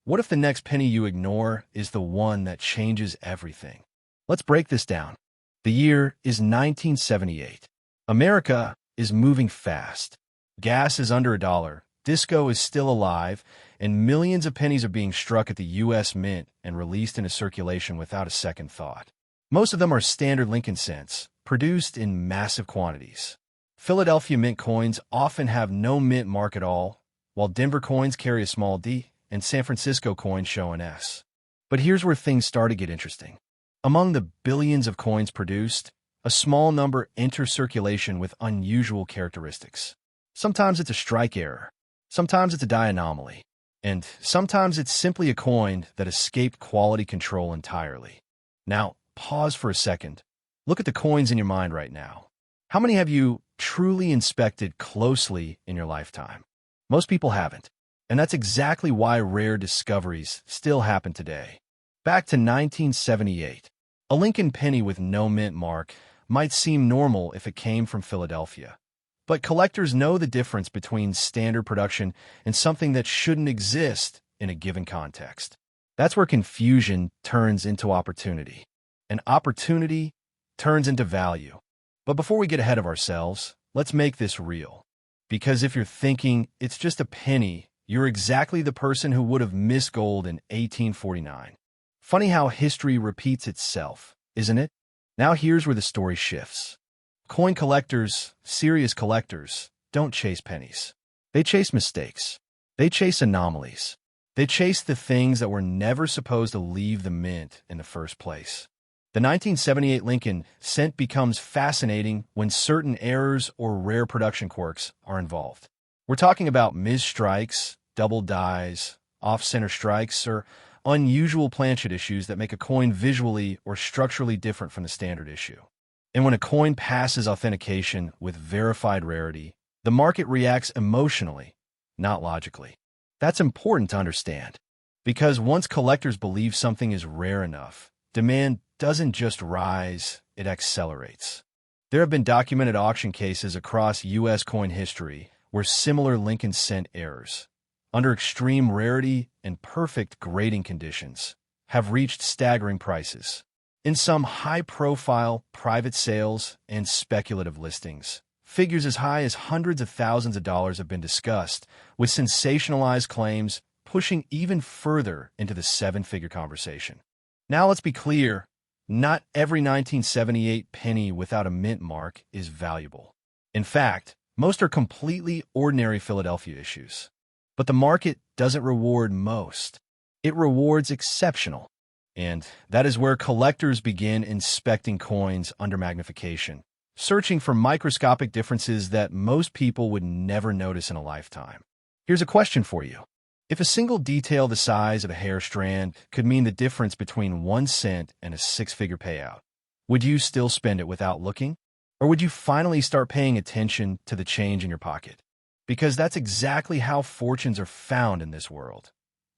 What if the next penny you ignore is the one that changes everything? Let's break this down. The year is 1978. America is moving fast. Gas is under $1, disco is still alive, and millions of pennies are being struck at the U.S. Mint and released into circulation without a second thought. Most of them are standard Lincoln cents, produced in massive quantities. Philadelphia mint coins often have no mint mark at all, while Denver coins carry a small D, and San Francisco coins show an S. But here's where things start to get interesting. Among the billions of coins produced, a small number enter circulation with unusual characteristics. Sometimes it's a strike error, sometimes it's a die anomaly, and sometimes it's simply a coin that escaped quality control entirely. Now, pause for a second. Look at the coins in your mind right now. How many have you truly inspected closely in your lifetime? Most people haven't. And that's exactly why rare discoveries still happen today. Back to 1978, a Lincoln penny with no mint mark might seem normal if it came from Philadelphia. But collectors know the difference between standard production and something that shouldn't exist in a given context. That's where confusion turns into opportunity, and opportunity turns into value. But before we get ahead of ourselves, let's make this real. Because if you're thinking it's just a penny, you're exactly the person who would have missed gold in 1849. Funny how history repeats itself, isn't it? Now here's where the story shifts. Coin collectors, serious collectors, don't chase pennies. They chase mistakes. They chase anomalies. They chased the things that were never supposed to leave the mint in the first place. The 1978 Lincoln cent becomes fascinating when certain errors or rare production quirks are involved. We're talking about misstrikes, double dies, off-center strikes, or unusual planchet issues that make a coin visually or structurally different from the standard issue. And when a coin passes authentication with verified rarity, the market reacts emotionally, not logically. That's important to understand, because once collectors believe something is rare enough, demand doesn't just rise, it accelerates. There have been documented auction cases across U.S. coin history where similar Lincoln cent errors, under extreme rarity and perfect grading conditions, have reached staggering prices. In some high-profile private sales and speculative listings, figures as high as hundreds of thousands of dollars have been discussed, with sensationalized claims pushing even further into the seven-figure conversation. Now let's be clear, not every 1978 penny without a mint mark is valuable. In fact, most are completely ordinary Philadelphia issues. But the market doesn't reward most. It rewards exceptional. And that is where collectors begin inspecting coins under magnification, searching for microscopic differences that most people would never notice in a lifetime. Here's a question for you. If a single detail the size of a hair strand could mean the difference between 1 cent and a six-figure payout, would you still spend it without looking? Or would you finally start paying attention to the change in your pocket? Because that's exactly how fortunes are found in this world.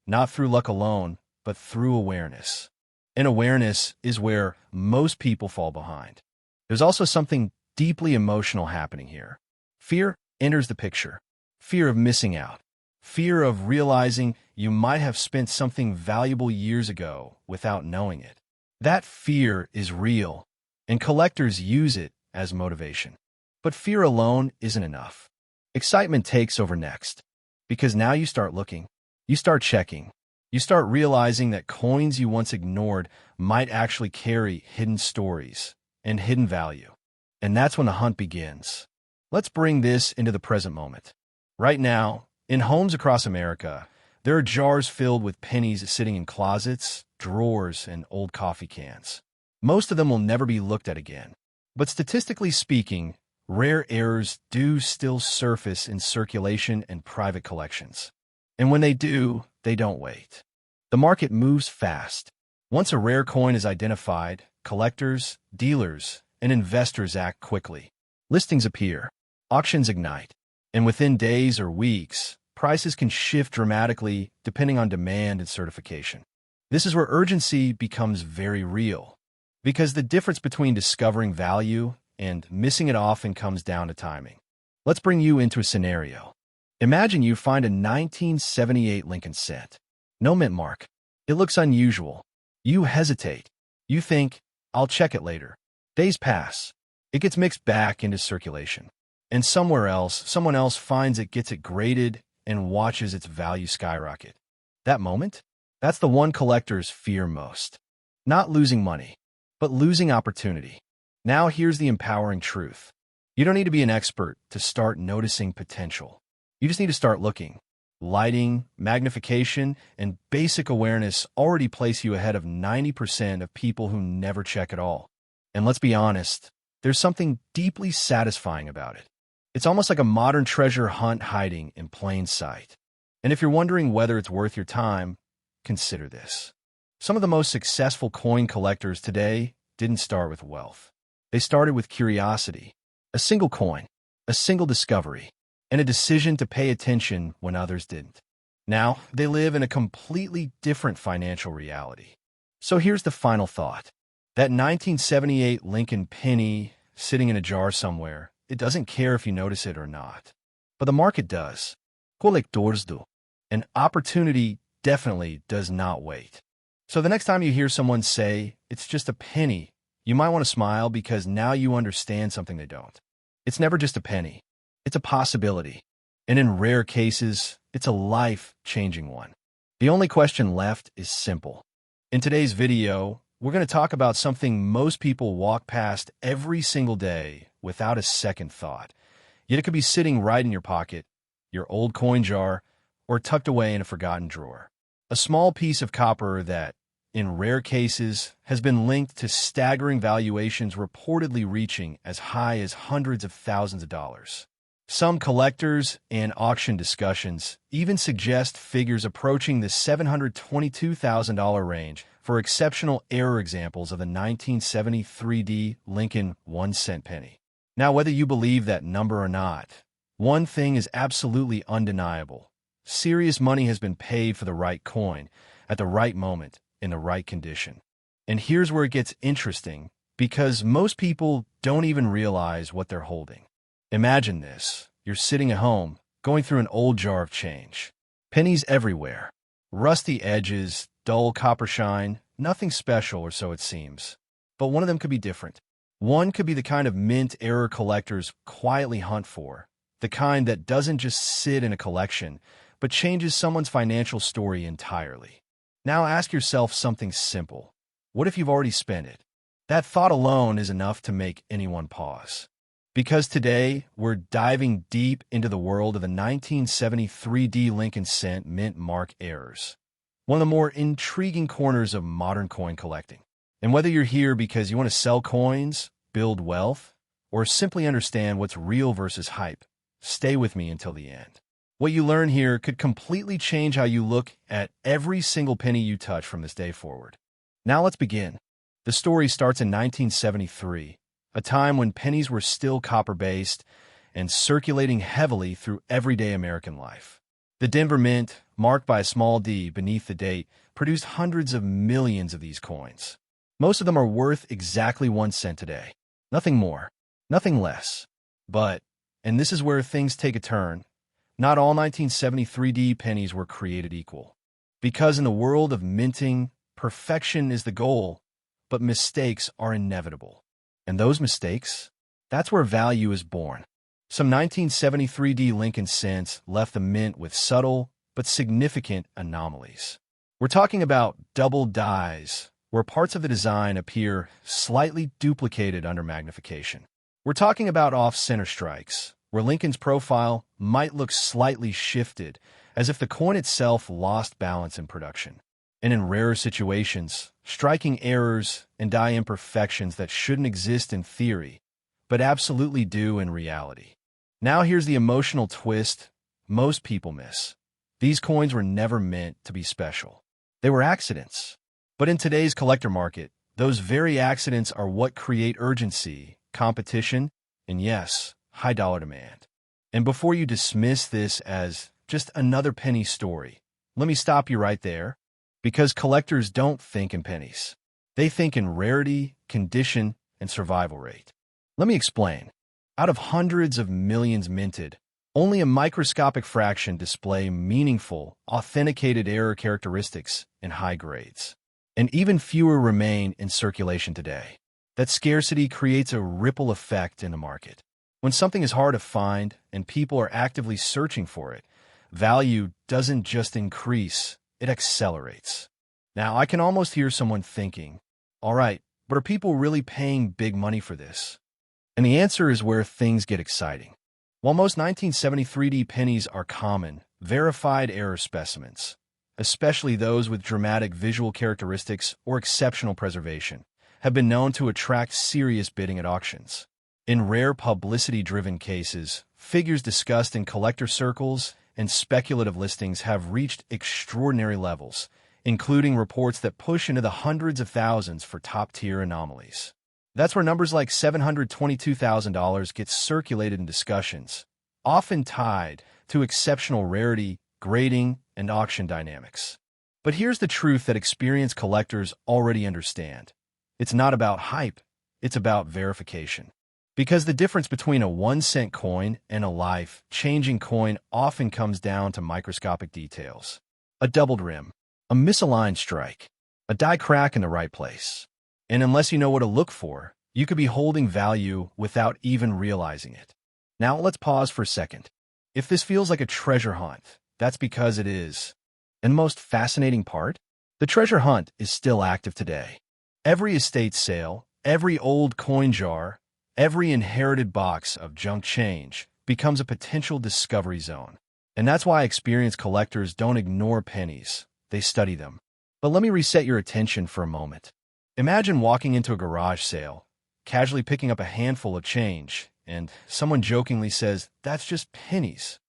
Not through luck alone, but through awareness. And awareness is where most people fall behind. There's also something deeply emotional happening here. Fear enters the picture. Fear of missing out. Fear of realizing you might have spent something valuable years ago without knowing it. That fear is real, and collectors use it as motivation. But fear alone isn't enough. Excitement takes over next, because now you start looking, you start checking, you start realizing that coins you once ignored might actually carry hidden stories and hidden value. And that's when the hunt begins. Let's bring this into the present moment. Right now, in homes across America, there are jars filled with pennies sitting in closets, drawers, and old coffee cans. Most of them will never be looked at again. But statistically speaking, rare errors do still surface in circulation and private collections. And when they do, they don't wait. The market moves fast. Once a rare coin is identified, collectors, dealers, and investors act quickly. Listings appear, auctions ignite, and within days or weeks, prices can shift dramatically depending on demand and certification. This is where urgency becomes very real, because the difference between discovering value and missing it often comes down to timing. Let's bring you into a scenario. Imagine you find a 1978 Lincoln cent. No mint mark. It looks unusual. You hesitate. You think, I'll check it later. Days pass. It gets mixed back into circulation. And somewhere else, someone else finds it, gets it graded, and watches its value skyrocket. That moment? That's the one collectors fear most. Not losing money, but losing opportunity. Now here's the empowering truth. You don't need to be an expert to start noticing potential. You just need to start looking. Lighting, magnification, and basic awareness already place you ahead of 90% of people who never check at all. And let's be honest, there's something deeply satisfying about it. It's almost like a modern treasure hunt hiding in plain sight. And if you're wondering whether it's worth your time, consider this. Some of the most successful coin collectors today didn't start with wealth. They started with curiosity, a single coin, a single discovery, and a decision to pay attention when others didn't. Now, they live in a completely different financial reality. So here's the final thought. That 1978 Lincoln penny sitting in a jar somewhere, it doesn't care if you notice it or not. But the market does. Collectors do. And opportunity definitely does not wait. So the next time you hear someone say, it's just a penny, you might want to smile because now you understand something they don't. It's never just a penny. It's a possibility. And in rare cases, it's a life-changing one. The only question left is simple. In today's video, we're going to talk about something most people walk past every single day without a second thought. Yet it could be sitting right in your pocket, your old coin jar, or tucked away in a forgotten drawer. A small piece of copper that, in rare cases, has been linked to staggering valuations reportedly reaching as high as hundreds of thousands of dollars. Some collectors and auction discussions even suggest figures approaching the $722,000 range for exceptional error examples of the 1973 Lincoln 1-cent penny. Now, whether you believe that number or not, one thing is absolutely undeniable. Serious money has been paid for the right coin at the right moment in the right condition. And here's where it gets interesting, because most people don't even realize what they're holding. Imagine this. You're sitting at home, going through an old jar of change. Pennies everywhere. Rusty edges, dull copper shine, nothing special, or so it seems. But one of them could be different. One could be the kind of mint error collectors quietly hunt for, the kind that doesn't just sit in a collection, but changes someone's financial story entirely. Now ask yourself something simple. What if you've already spent it? That thought alone is enough to make anyone pause. Because today, we're diving deep into the world of the 1973 Lincoln cent mint mark errors, one of the more intriguing corners of modern coin collecting. And whether you're here because you want to sell coins, build wealth, or simply understand what's real versus hype, stay with me until the end. What you learn here could completely change how you look at every single penny you touch from this day forward. Now let's begin. The story starts in 1973, a time when pennies were still copper-based and circulating heavily through everyday American life. The Denver Mint, marked by a small D beneath the date, produced hundreds of millions of these coins. Most of them are worth exactly 1 cent today. Nothing more, nothing less. But, and this is where things take a turn, not all 1973 pennies were created equal. Because in the world of minting, perfection is the goal, but mistakes are inevitable. And those mistakes? That's where value is born. Some 1973 Lincoln cents left the mint with subtle but significant anomalies. We're talking about double dies, where parts of the design appear slightly duplicated under magnification. We're talking about off-center strikes, where Lincoln's profile might look slightly shifted, as if the coin itself lost balance in production. And in rarer situations, striking errors and die imperfections that shouldn't exist in theory, but absolutely do in reality. Now here's the emotional twist most people miss. These coins were never meant to be special. They were accidents. But in today's collector market, those very accidents are what create urgency, competition, and yes, high dollar demand. And before you dismiss this as just another penny story, let me stop you right there, because collectors don't think in pennies. They think in rarity, condition, and survival rate. Let me explain. Out of hundreds of millions minted, only a microscopic fraction display meaningful, authenticated error characteristics in high grades. And even fewer remain in circulation today. That scarcity creates a ripple effect in the market. When something is hard to find and people are actively searching for it, value doesn't just increase, it accelerates. Now, I can almost hear someone thinking, all right, but are people really paying big money for this? And the answer is where things get exciting. While most 1973 pennies are common, verified error specimens, especially those with dramatic visual characteristics or exceptional preservation, have been known to attract serious bidding at auctions. In rare publicity-driven cases, figures discussed in collector circles and speculative listings have reached extraordinary levels, including reports that push into the hundreds of thousands for top-tier anomalies. That's where numbers like $722,000 get circulated in discussions, often tied to exceptional rarity, grading, and auction dynamics. But here's the truth that experienced collectors already understand. It's not about hype, it's about verification. Because the difference between a 1-cent coin and a life-changing coin often comes down to microscopic details. A doubled rim, a misaligned strike, a die crack in the right place. And unless you know what to look for, you could be holding value without even realizing it. Now let's pause for a second. If this feels like a treasure hunt, that's because it is. And the most fascinating part? The treasure hunt is still active today. Every estate sale, every old coin jar, every inherited box of junk change becomes a potential discovery zone. And that's why experienced collectors don't ignore pennies. they study them. But let me reset your attention for a moment. Imagine walking into a garage sale, casually picking up a handful of change, and someone jokingly says, "That's just pennies."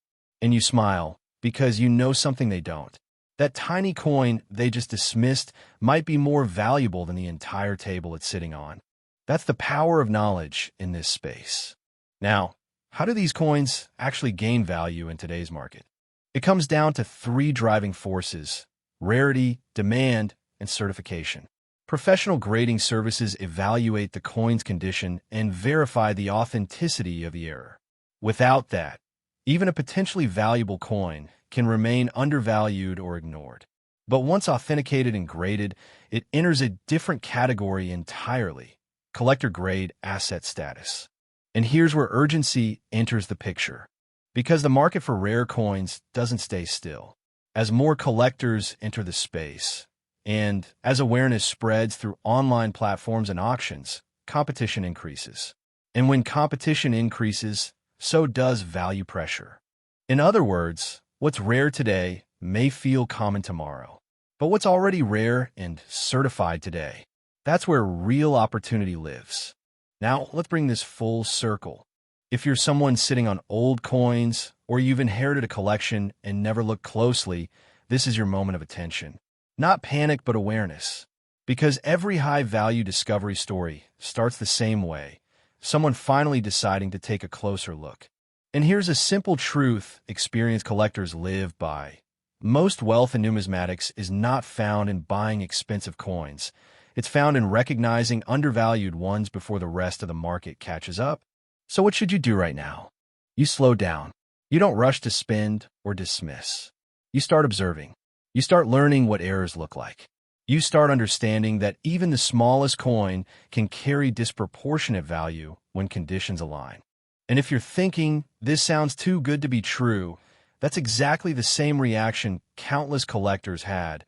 And you smile, because you know something they don't. That tiny coin they just dismissed might be more valuable than the entire table it's sitting on. That's the power of knowledge in this space. Now, how do these coins actually gain value in today's market? It comes down to three driving forces: rarity, demand, and certification. Professional grading services evaluate the coin's condition and verify the authenticity of the error. Without that, even a potentially valuable coin can remain undervalued or ignored. But once authenticated and graded, it enters a different category entirely: collector-grade asset status. And here's where urgency enters the picture. Because the market for rare coins doesn't stay still. As more collectors enter the space, and as awareness spreads through online platforms and auctions, competition increases. And when competition increases, so does value pressure. In other words, what's rare today may feel common tomorrow. But what's already rare and certified today, that's where real opportunity lives. Now, let's bring this full circle. If you're someone sitting on old coins, or you've inherited a collection and never looked closely, this is your moment of attention. Not panic, but awareness. Because every high-value discovery story starts the same way: someone finally deciding to take a closer look. And here's a simple truth experienced collectors live by. Most wealth in numismatics is not found in buying expensive coins. It's found in recognizing undervalued ones before the rest of the market catches up. So what should you do right now? You slow down. You don't rush to spend or dismiss. You start observing. You start learning what errors look like. You start understanding that even the smallest coin can carry disproportionate value when conditions align. And if you're thinking, "This sounds too good to be true," that's exactly the same reaction countless collectors had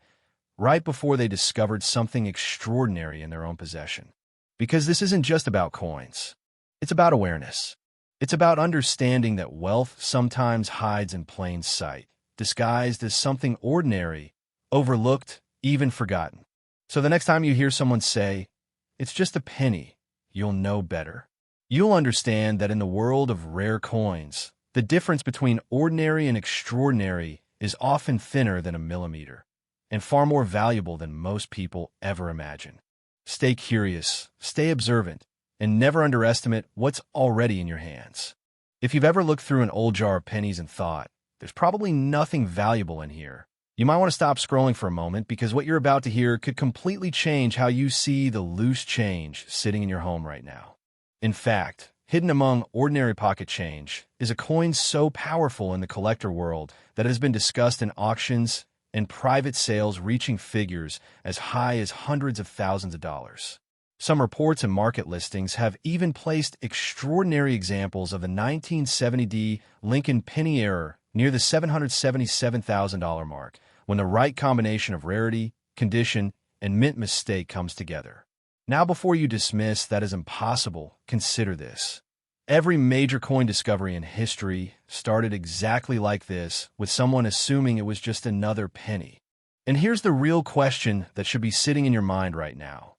right before they discovered something extraordinary in their own possession. Because this isn't just about coins. It's about awareness. It's about understanding that wealth sometimes hides in plain sight, disguised as something ordinary, overlooked, even forgotten. So the next time you hear someone say, "It's just a penny," you'll know better. You'll understand that in the world of rare coins, the difference between ordinary and extraordinary is often thinner than a millimeter, and far more valuable than most people ever imagine. Stay curious, stay observant, and never underestimate what's already in your hands. If you've ever looked through an old jar of pennies and thought, "There's probably nothing valuable in here," you might want to stop scrolling for a moment, because what you're about to hear could completely change how you see the loose change sitting in your home right now. In fact, hidden among ordinary pocket change is a coin so powerful in the collector world that it has been discussed in auctions and private sales reaching figures as high as hundreds of thousands of dollars. Some reports and market listings have even placed extraordinary examples of the 1970 Lincoln penny error near the $777,000 mark, when the right combination of rarity, condition, and mint mistake comes together. Now, before you dismiss that as impossible, consider this. Every major coin discovery in history started exactly like this, with someone assuming it was just another penny. And here's the real question that should be sitting in your mind right now.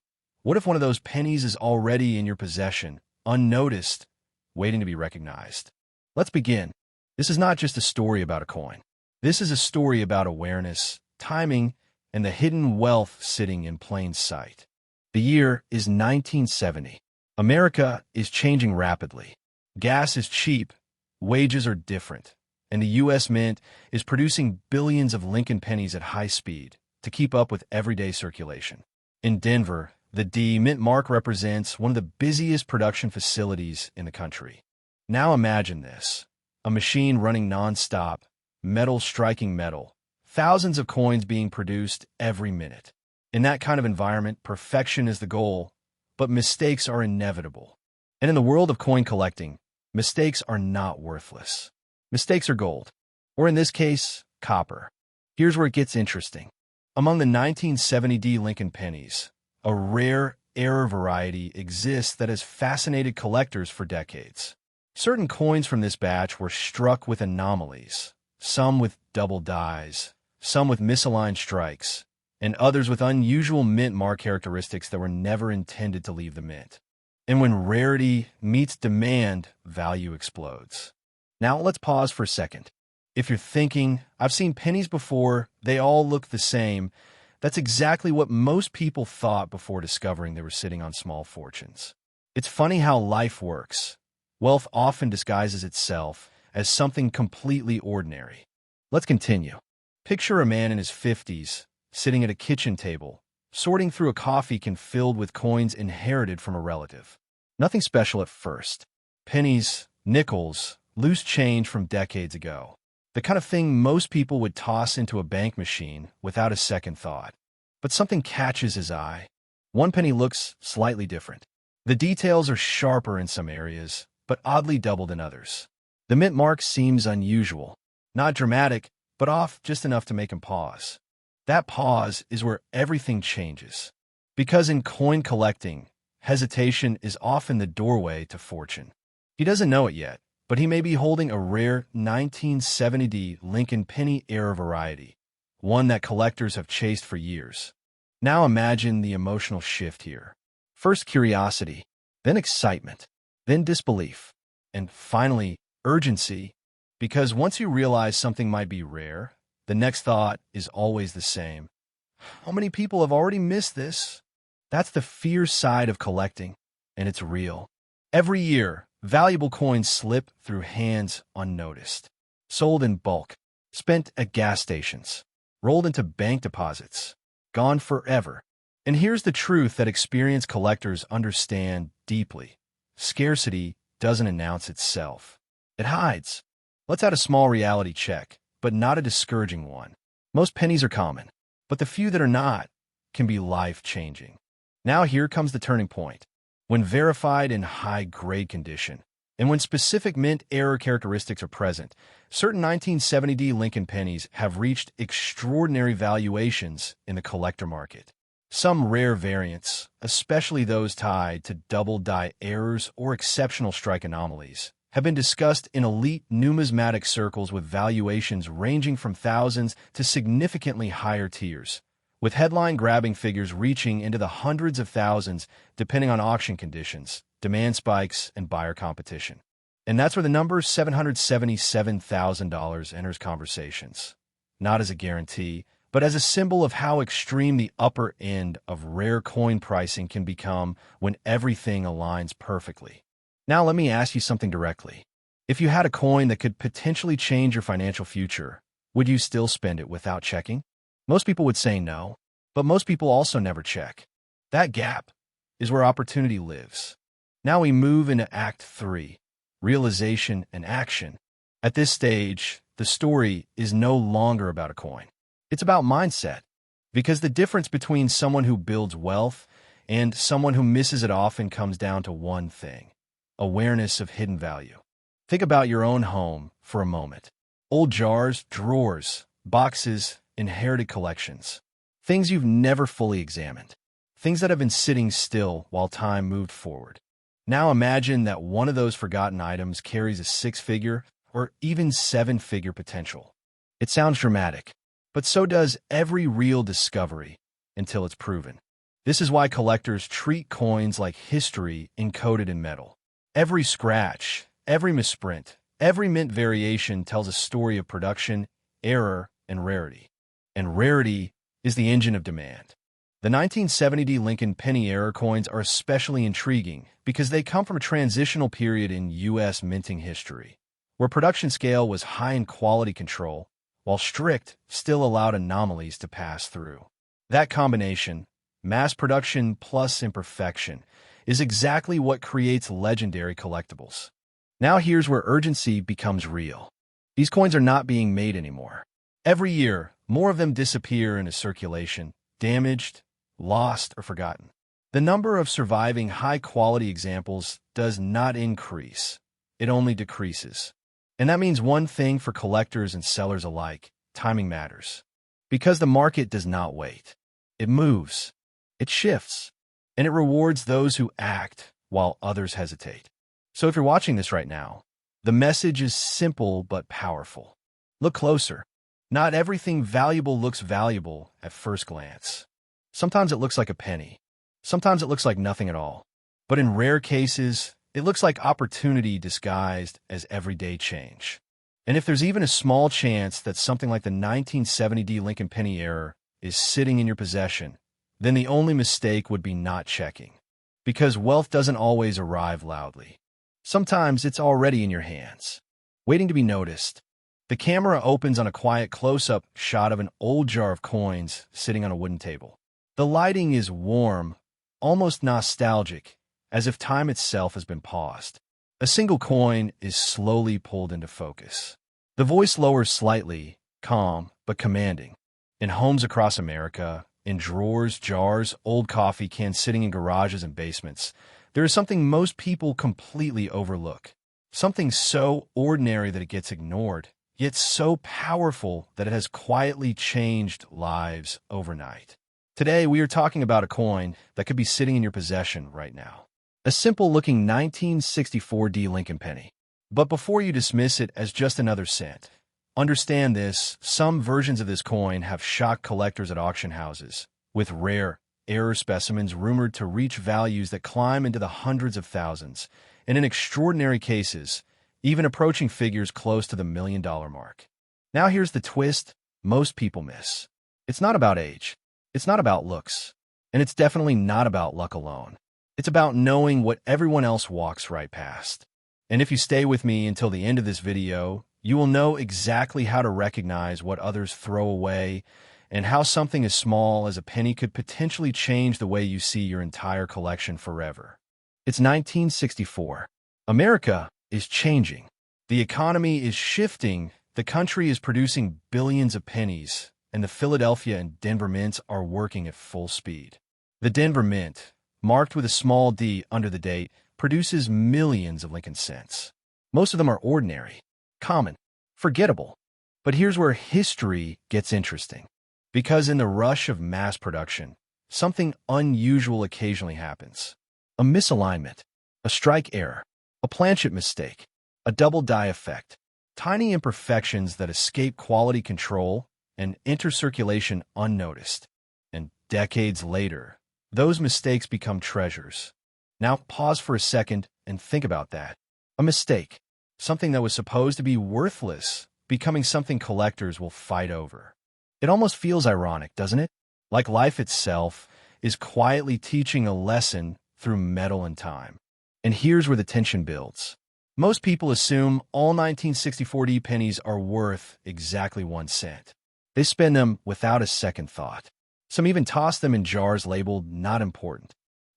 What if one of those pennies is already in your possession, unnoticed, waiting to be recognized? Let's begin. This is not just a story about a coin. This is a story about awareness, timing, and the hidden wealth sitting in plain sight. The year is 1970. America is changing rapidly. Gas is cheap, wages are different, and the U.S. Mint is producing billions of Lincoln pennies at high speed to keep up with everyday circulation. In Denver, the D Mint mark represents one of the busiest production facilities in the country. Now imagine this: a machine running non-stop, metal striking metal, thousands of coins being produced every minute. In that kind of environment, perfection is the goal, but mistakes are inevitable. And in the world of coin collecting, mistakes are not worthless. Mistakes are gold, or in this case, copper. Here's where it gets interesting. Among the 1970 D Lincoln pennies, a rare error variety exists that has fascinated collectors for decades. Certain coins from this batch were struck with anomalies, some with double dies, some with misaligned strikes, and others with unusual mint mark characteristics that were never intended to leave the mint. And when rarity meets demand, value explodes. Now let's pause for a second. If you're thinking, I've seen pennies before, they all look the same, that's exactly what most people thought before discovering they were sitting on small fortunes. It's funny how life works. Wealth often disguises itself as something completely ordinary. Let's continue. Picture a man in his 50s, sitting at a kitchen table, sorting through a coffee can filled with coins inherited from a relative. Nothing special at first. Pennies, nickels, loose change from decades ago. The kind of thing most people would toss into a bank machine without a second thought. But something catches his eye. One penny looks slightly different. The details are sharper in some areas, but oddly doubled in others. The mint mark seems unusual. Not dramatic, but off just enough to make him pause. That pause is where everything changes. Because in coin collecting, hesitation is often the doorway to fortune. He doesn't know it yet, but he may be holding a rare 1970 Lincoln penny era variety, one that collectors have chased for years. Now imagine the emotional shift here. First curiosity, then excitement, then disbelief, and finally urgency, because once you realize something might be rare, the next thought is always the same. How many people have already missed this? That's the fear side of collecting, and it's real. Every year, valuable coins slip through hands unnoticed, sold in bulk, spent at gas stations, rolled into bank deposits, gone forever. And here's the truth that experienced collectors understand deeply. Scarcity doesn't announce itself. It hides. Let's add a small reality check, but not a discouraging one. Most pennies are common, but the few that are not can be life-changing. Now here comes the turning point. When verified in high-grade condition, and when specific mint error characteristics are present, certain 1970 Lincoln pennies have reached extraordinary valuations in the collector market. Some rare variants, especially those tied to double-die errors or exceptional strike anomalies, have been discussed in elite numismatic circles with valuations ranging from thousands to significantly higher tiers, with headline-grabbing figures reaching into the hundreds of thousands depending on auction conditions, demand spikes, and buyer competition. And that's where the number $777,000 enters conversations, not as a guarantee, but as a symbol of how extreme the upper end of rare coin pricing can become when everything aligns perfectly. Now let me ask you something directly. If you had a coin that could potentially change your financial future, would you still spend it without checking? Most people would say no, but most people also never check. That gap is where opportunity lives. Now we move into Act 3, realization and action. At this stage, the story is no longer about a coin. It's about mindset, because the difference between someone who builds wealth and someone who misses it often comes down to one thing: awareness of hidden value. Think about your own home for a moment. Old jars, drawers, boxes, inherited collections. Things you've never fully examined. Things that have been sitting still while time moved forward. Now imagine that one of those forgotten items carries a six-figure or even seven-figure potential. It sounds dramatic, but so does every real discovery until it's proven. This is why collectors treat coins like history encoded in metal. Every scratch, every misprint, every mint variation tells a story of production, error, and rarity. And rarity is the engine of demand. The 1970 Lincoln penny error coins are especially intriguing because they come from a transitional period in U.S. minting history, where production scale was high in quality control, while strict still allowed anomalies to pass through. That combination, mass production plus imperfection, is exactly what creates legendary collectibles. Now here's where urgency becomes real. These coins are not being made anymore. Every year, more of them disappear into circulation, damaged, lost, or forgotten. The number of surviving high-quality examples does not increase. It only decreases. And that means one thing for collectors and sellers alike: timing matters. Because the market does not wait. It moves. It shifts. And it rewards those who act while others hesitate. So if you're watching this right now, the message is simple but powerful. Look closer. Not everything valuable looks valuable at first glance. Sometimes it looks like a penny. Sometimes it looks like nothing at all. But in rare cases, it looks like opportunity disguised as everyday change. And if there's even a small chance that something like the 1970 Lincoln penny error is sitting in your possession, then the only mistake would be not checking. Because wealth doesn't always arrive loudly. Sometimes it's already in your hands, waiting to be noticed. The camera opens on a quiet close-up shot of an old jar of coins sitting on a wooden table. The lighting is warm, almost nostalgic, as if time itself has been paused. A single coin is slowly pulled into focus. The voice lowers slightly, calm but commanding. In homes across America, in drawers, jars, old coffee cans sitting in garages and basements, there is something most people completely overlook. Something so ordinary that it gets ignored, yet so powerful that it has quietly changed lives overnight. Today, we are talking about a coin that could be sitting in your possession right now. A simple-looking 1964 Lincoln penny. But before you dismiss it as just another cent, understand this: some versions of this coin have shocked collectors at auction houses, with rare, error specimens rumored to reach values that climb into the hundreds of thousands, and in extraordinary cases, even approaching figures close to the $1 million mark. Now here's the twist most people miss. It's not about age. It's not about looks. And it's definitely not about luck alone. It's about knowing what everyone else walks right past. And if you stay with me until the end of this video, you will know exactly how to recognize what others throw away and how something as small as a penny could potentially change the way you see your entire collection forever. It's 1964. America is changing. The economy is shifting. The country is producing billions of pennies, and the Philadelphia and Denver mints are working at full speed. The Denver mint, marked with a small d under the date, produces millions of Lincoln cents. Most of them are ordinary, common, forgettable. But here's where history gets interesting. Because in the rush of mass production, something unusual occasionally happens. A misalignment, a strike error, a planchet mistake, a double die effect. Tiny imperfections that escape quality control and enter circulation unnoticed. And decades later, those mistakes become treasures. Now pause for a second and think about that. A mistake, something that was supposed to be worthless, becoming something collectors will fight over. It almost feels ironic, doesn't it? Like life itself is quietly teaching a lesson through metal and time. And here's where the tension builds. Most people assume all 1964 pennies are worth exactly 1 cent. They spend them without a second thought. Some even toss them in jars labeled not important.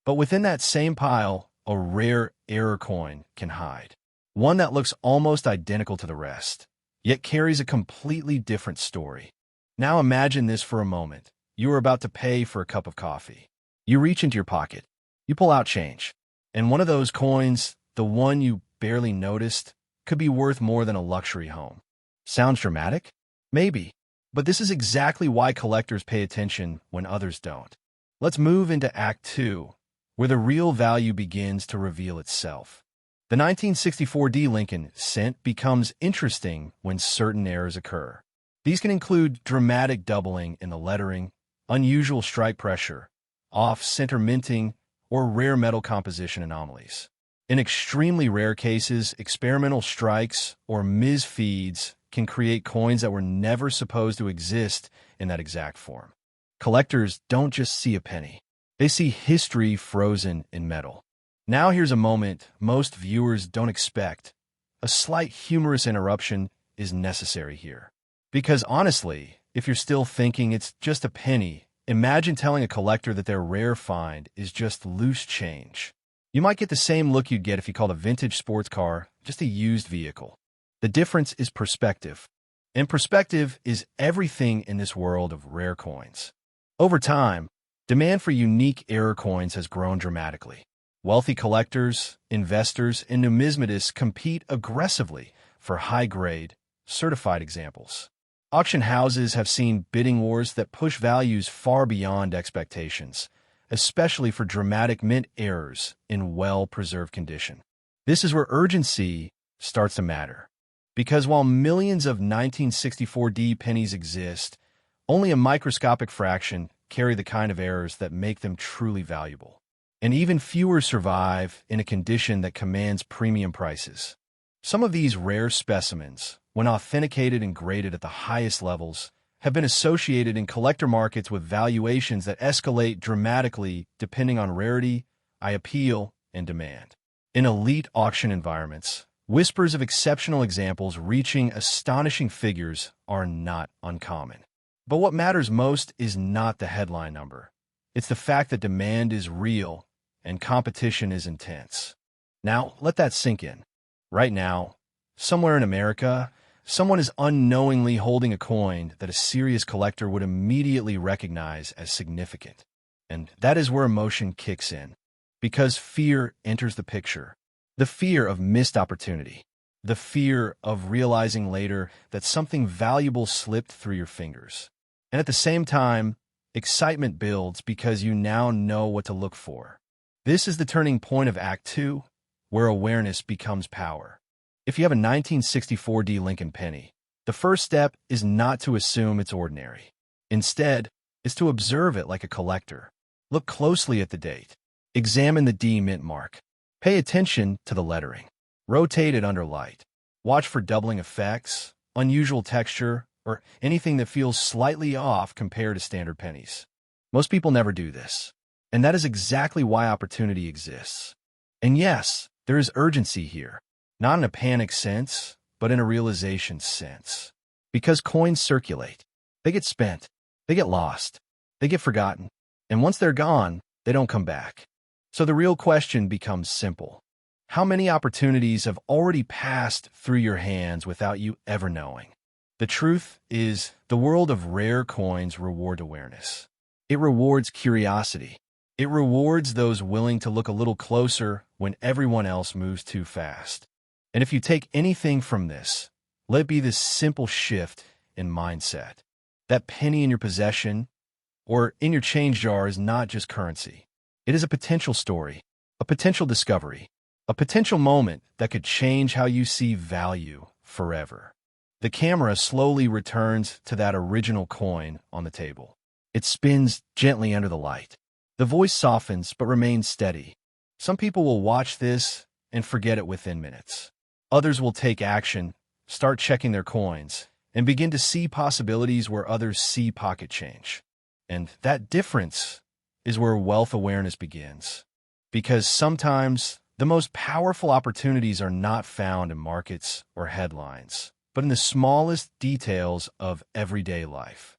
But within that same pile, a rare error coin can hide. One that looks almost identical to the rest, yet carries a completely different story. Now imagine this for a moment. You are about to pay for a cup of coffee. You reach into your pocket. You pull out change. And one of those coins, the one you barely noticed, could be worth more than a luxury home. Sounds dramatic? Maybe. But this is exactly why collectors pay attention when others don't. Let's move into Act 2, where the real value begins to reveal itself. The 1964 Lincoln cent becomes interesting when certain errors occur. These can include dramatic doubling in the lettering, unusual strike pressure, off-center minting, or rare metal composition anomalies. In extremely rare cases, experimental strikes or misfeeds can create coins that were never supposed to exist in that exact form. Collectors don't just see a penny. They see history frozen in metal. Now here's a moment most viewers don't expect. A slight humorous interruption is necessary here. Because honestly, if you're still thinking it's just a penny, imagine telling a collector that their rare find is just loose change. You might get the same look you'd get if you called a vintage sports car just a used vehicle. The difference is perspective. And perspective is everything in this world of rare coins. Over time, demand for unique error coins has grown dramatically. Wealthy collectors, investors, and numismatists compete aggressively for high-grade, certified examples. Auction houses have seen bidding wars that push values far beyond expectations, especially for dramatic mint errors in well-preserved condition. This is where urgency starts to matter. Because while millions of 1964D pennies exist, only a microscopic fraction carry the kind of errors that make them truly valuable. And even fewer survive in a condition that commands premium prices. Some of these rare specimens, when authenticated and graded at the highest levels, have been associated in collector markets with valuations that escalate dramatically depending on rarity, eye appeal, and demand. In elite auction environments, whispers of exceptional examples reaching astonishing figures are not uncommon. But what matters most is not the headline number. It's the fact that demand is real and competition is intense. Now, let that sink in. Right now, somewhere in America, someone is unknowingly holding a coin that a serious collector would immediately recognize as significant. And that is where emotion kicks in. Because fear enters the picture. The fear of missed opportunity. The fear of realizing later that something valuable slipped through your fingers. And at the same time, excitement builds because you now know what to look for. This is the turning point of Act 2, where awareness becomes power. If you have a 1964D Lincoln penny, the first step is not to assume it's ordinary. Instead, is to observe it like a collector. Look closely at the date. Examine the D mint mark. Pay attention to the lettering. Rotate it under light. Watch for doubling effects, unusual texture, or anything that feels slightly off compared to standard pennies. Most people never do this. And that is exactly why opportunity exists. And yes, there is urgency here. Not in a panic sense, but in a realization sense. Because coins circulate. They get spent. They get lost. They get forgotten. And once they're gone, they don't come back. So the real question becomes simple. How many opportunities have already passed through your hands without you ever knowing? The truth is, the world of rare coins rewards awareness. It rewards curiosity. It rewards those willing to look a little closer when everyone else moves too fast. And if you take anything from this, let it be this simple shift in mindset. That penny in your possession or in your change jar is not just currency. It is a potential story, a potential discovery, a potential moment that could change how you see value forever. The camera slowly returns to that original coin on the table. It spins gently under the light. The voice softens but remains steady. Some people will watch this and forget it within minutes. Others will take action, start checking their coins, and begin to see possibilities where others see pocket change. And that difference is where wealth awareness begins. Because sometimes the most powerful opportunities are not found in markets or headlines, but in the smallest details of everyday life.